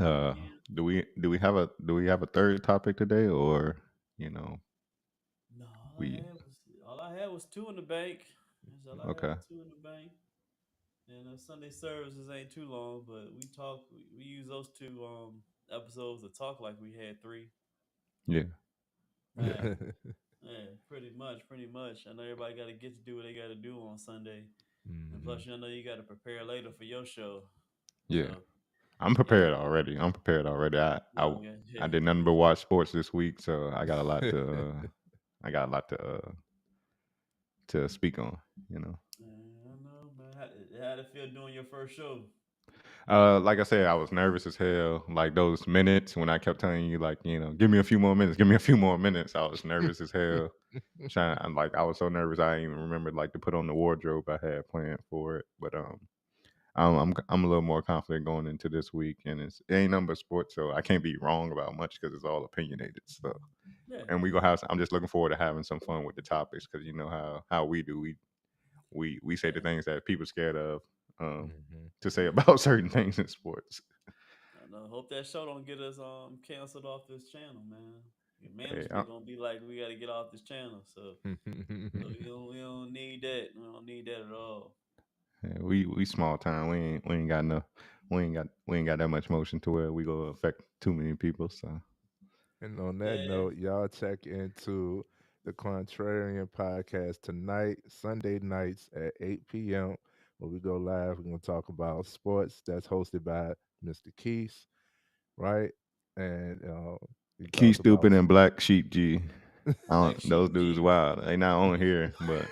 Uh, do we have a third topic today, or you know No, we all I had was two in the bank. That's all I had okay? was two in the bank. And Sunday services ain't too long, but we talk. We use those two episodes to talk like we had three. Yeah, yeah, Yeah, yeah, pretty much, pretty much. I know everybody got to get to do what they got to do on Sunday, and Hmm. plus, you know, you got to prepare later for your show. yeah. So I'm yeah, prepared already. I'm prepared already. I I no, yeah, I yeah. did nothing but watch sports this week, so I got a lot to speak on. You know. I know, man. How it feel doing your first show? Like I said, I was nervous as hell. Like those minutes when I kept telling you, like, give me a few more minutes, give me a few more minutes. I was nervous as hell. I was so nervous I didn't even remember like to put on the wardrobe I had planned for it. But I'm a little more confident going into this week, and it ain't nothing but sports, so I can't be wrong about much because it's all opinionated. So, Yeah, and we gonna have. I'm just looking forward to having some fun with the topics because you know how we do. We say the yeah. things that people scared of um, Hmm. to say about certain things in sports. I No, hope that show don't get us canceled off this channel, man. Your Hey, management gonna be like, we got to get off this channel. So we don't need that. We don't need that at all. yeah, we small time. We ain't got enough. We ain't got that much motion to where we go affect too many people. So And on that Yeah. note, y'all check into the Contrarian podcast tonight, Sunday nights at 8 p.m. Where we go live. We're gonna talk about sports. That's hosted by Mr. Keith, right? And we Key talk about Stupid and Black Sheep G. Black Sheep Those dudes G. wild. They not on here, but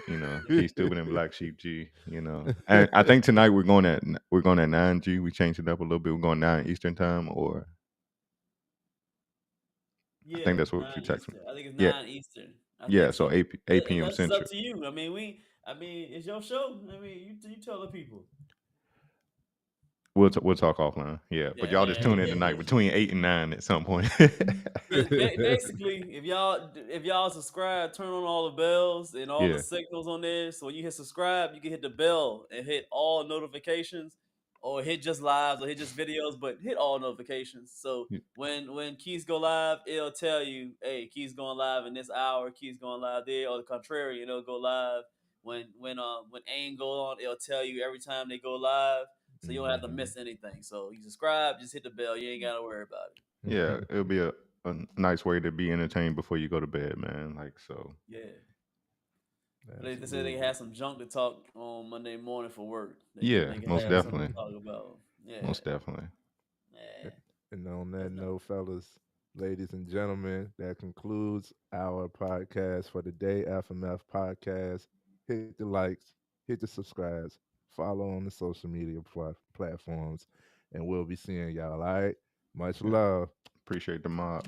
Key Stupid and Black Sheep G. And I think tonight we're going at 9 G. We changed it up a little bit. We're going 9 Eastern time, or I Yeah, think that's what you 9 text me. Eastern. I think it's Yeah, 9 Eastern. I yeah. think So so. 8 p.m. That's up Central. to you. I mean, it's your show. I mean, you tell the people. We'll talk offline. Yeah, but y'all just tune in Yeah. tonight between 8 and 9 at some point. Basically, if y'all subscribe, turn on all the bells and all the Yeah. signals on there. So when you hit subscribe, you can hit the bell and hit all notifications, or hit just lives, or hit just videos, but hit all notifications. So Yeah. when Keys go live, it'll tell you, hey, Keys going live in this hour. Keys going live there, or the contrary, it'll go live when AIM go on. It'll tell you every time they go live, so you don't have to miss anything. So you subscribe, just hit the bell. You ain't gotta worry about it. Yeah, it'll be a nice way to be entertained before you go to bed, man. Like so. Yeah. They said they had some junk to talk on Monday morning for work. Yeah, They can most have something to definitely. talk about. Yeah. Most definitely. Yeah. And on that note, fellas, ladies and gentlemen, that concludes our podcast for the day. FMF podcast. Hit the likes, hit the subscribes, follow on the social media platforms, and we'll be seeing y'all. All right. Much love. Appreciate the mob.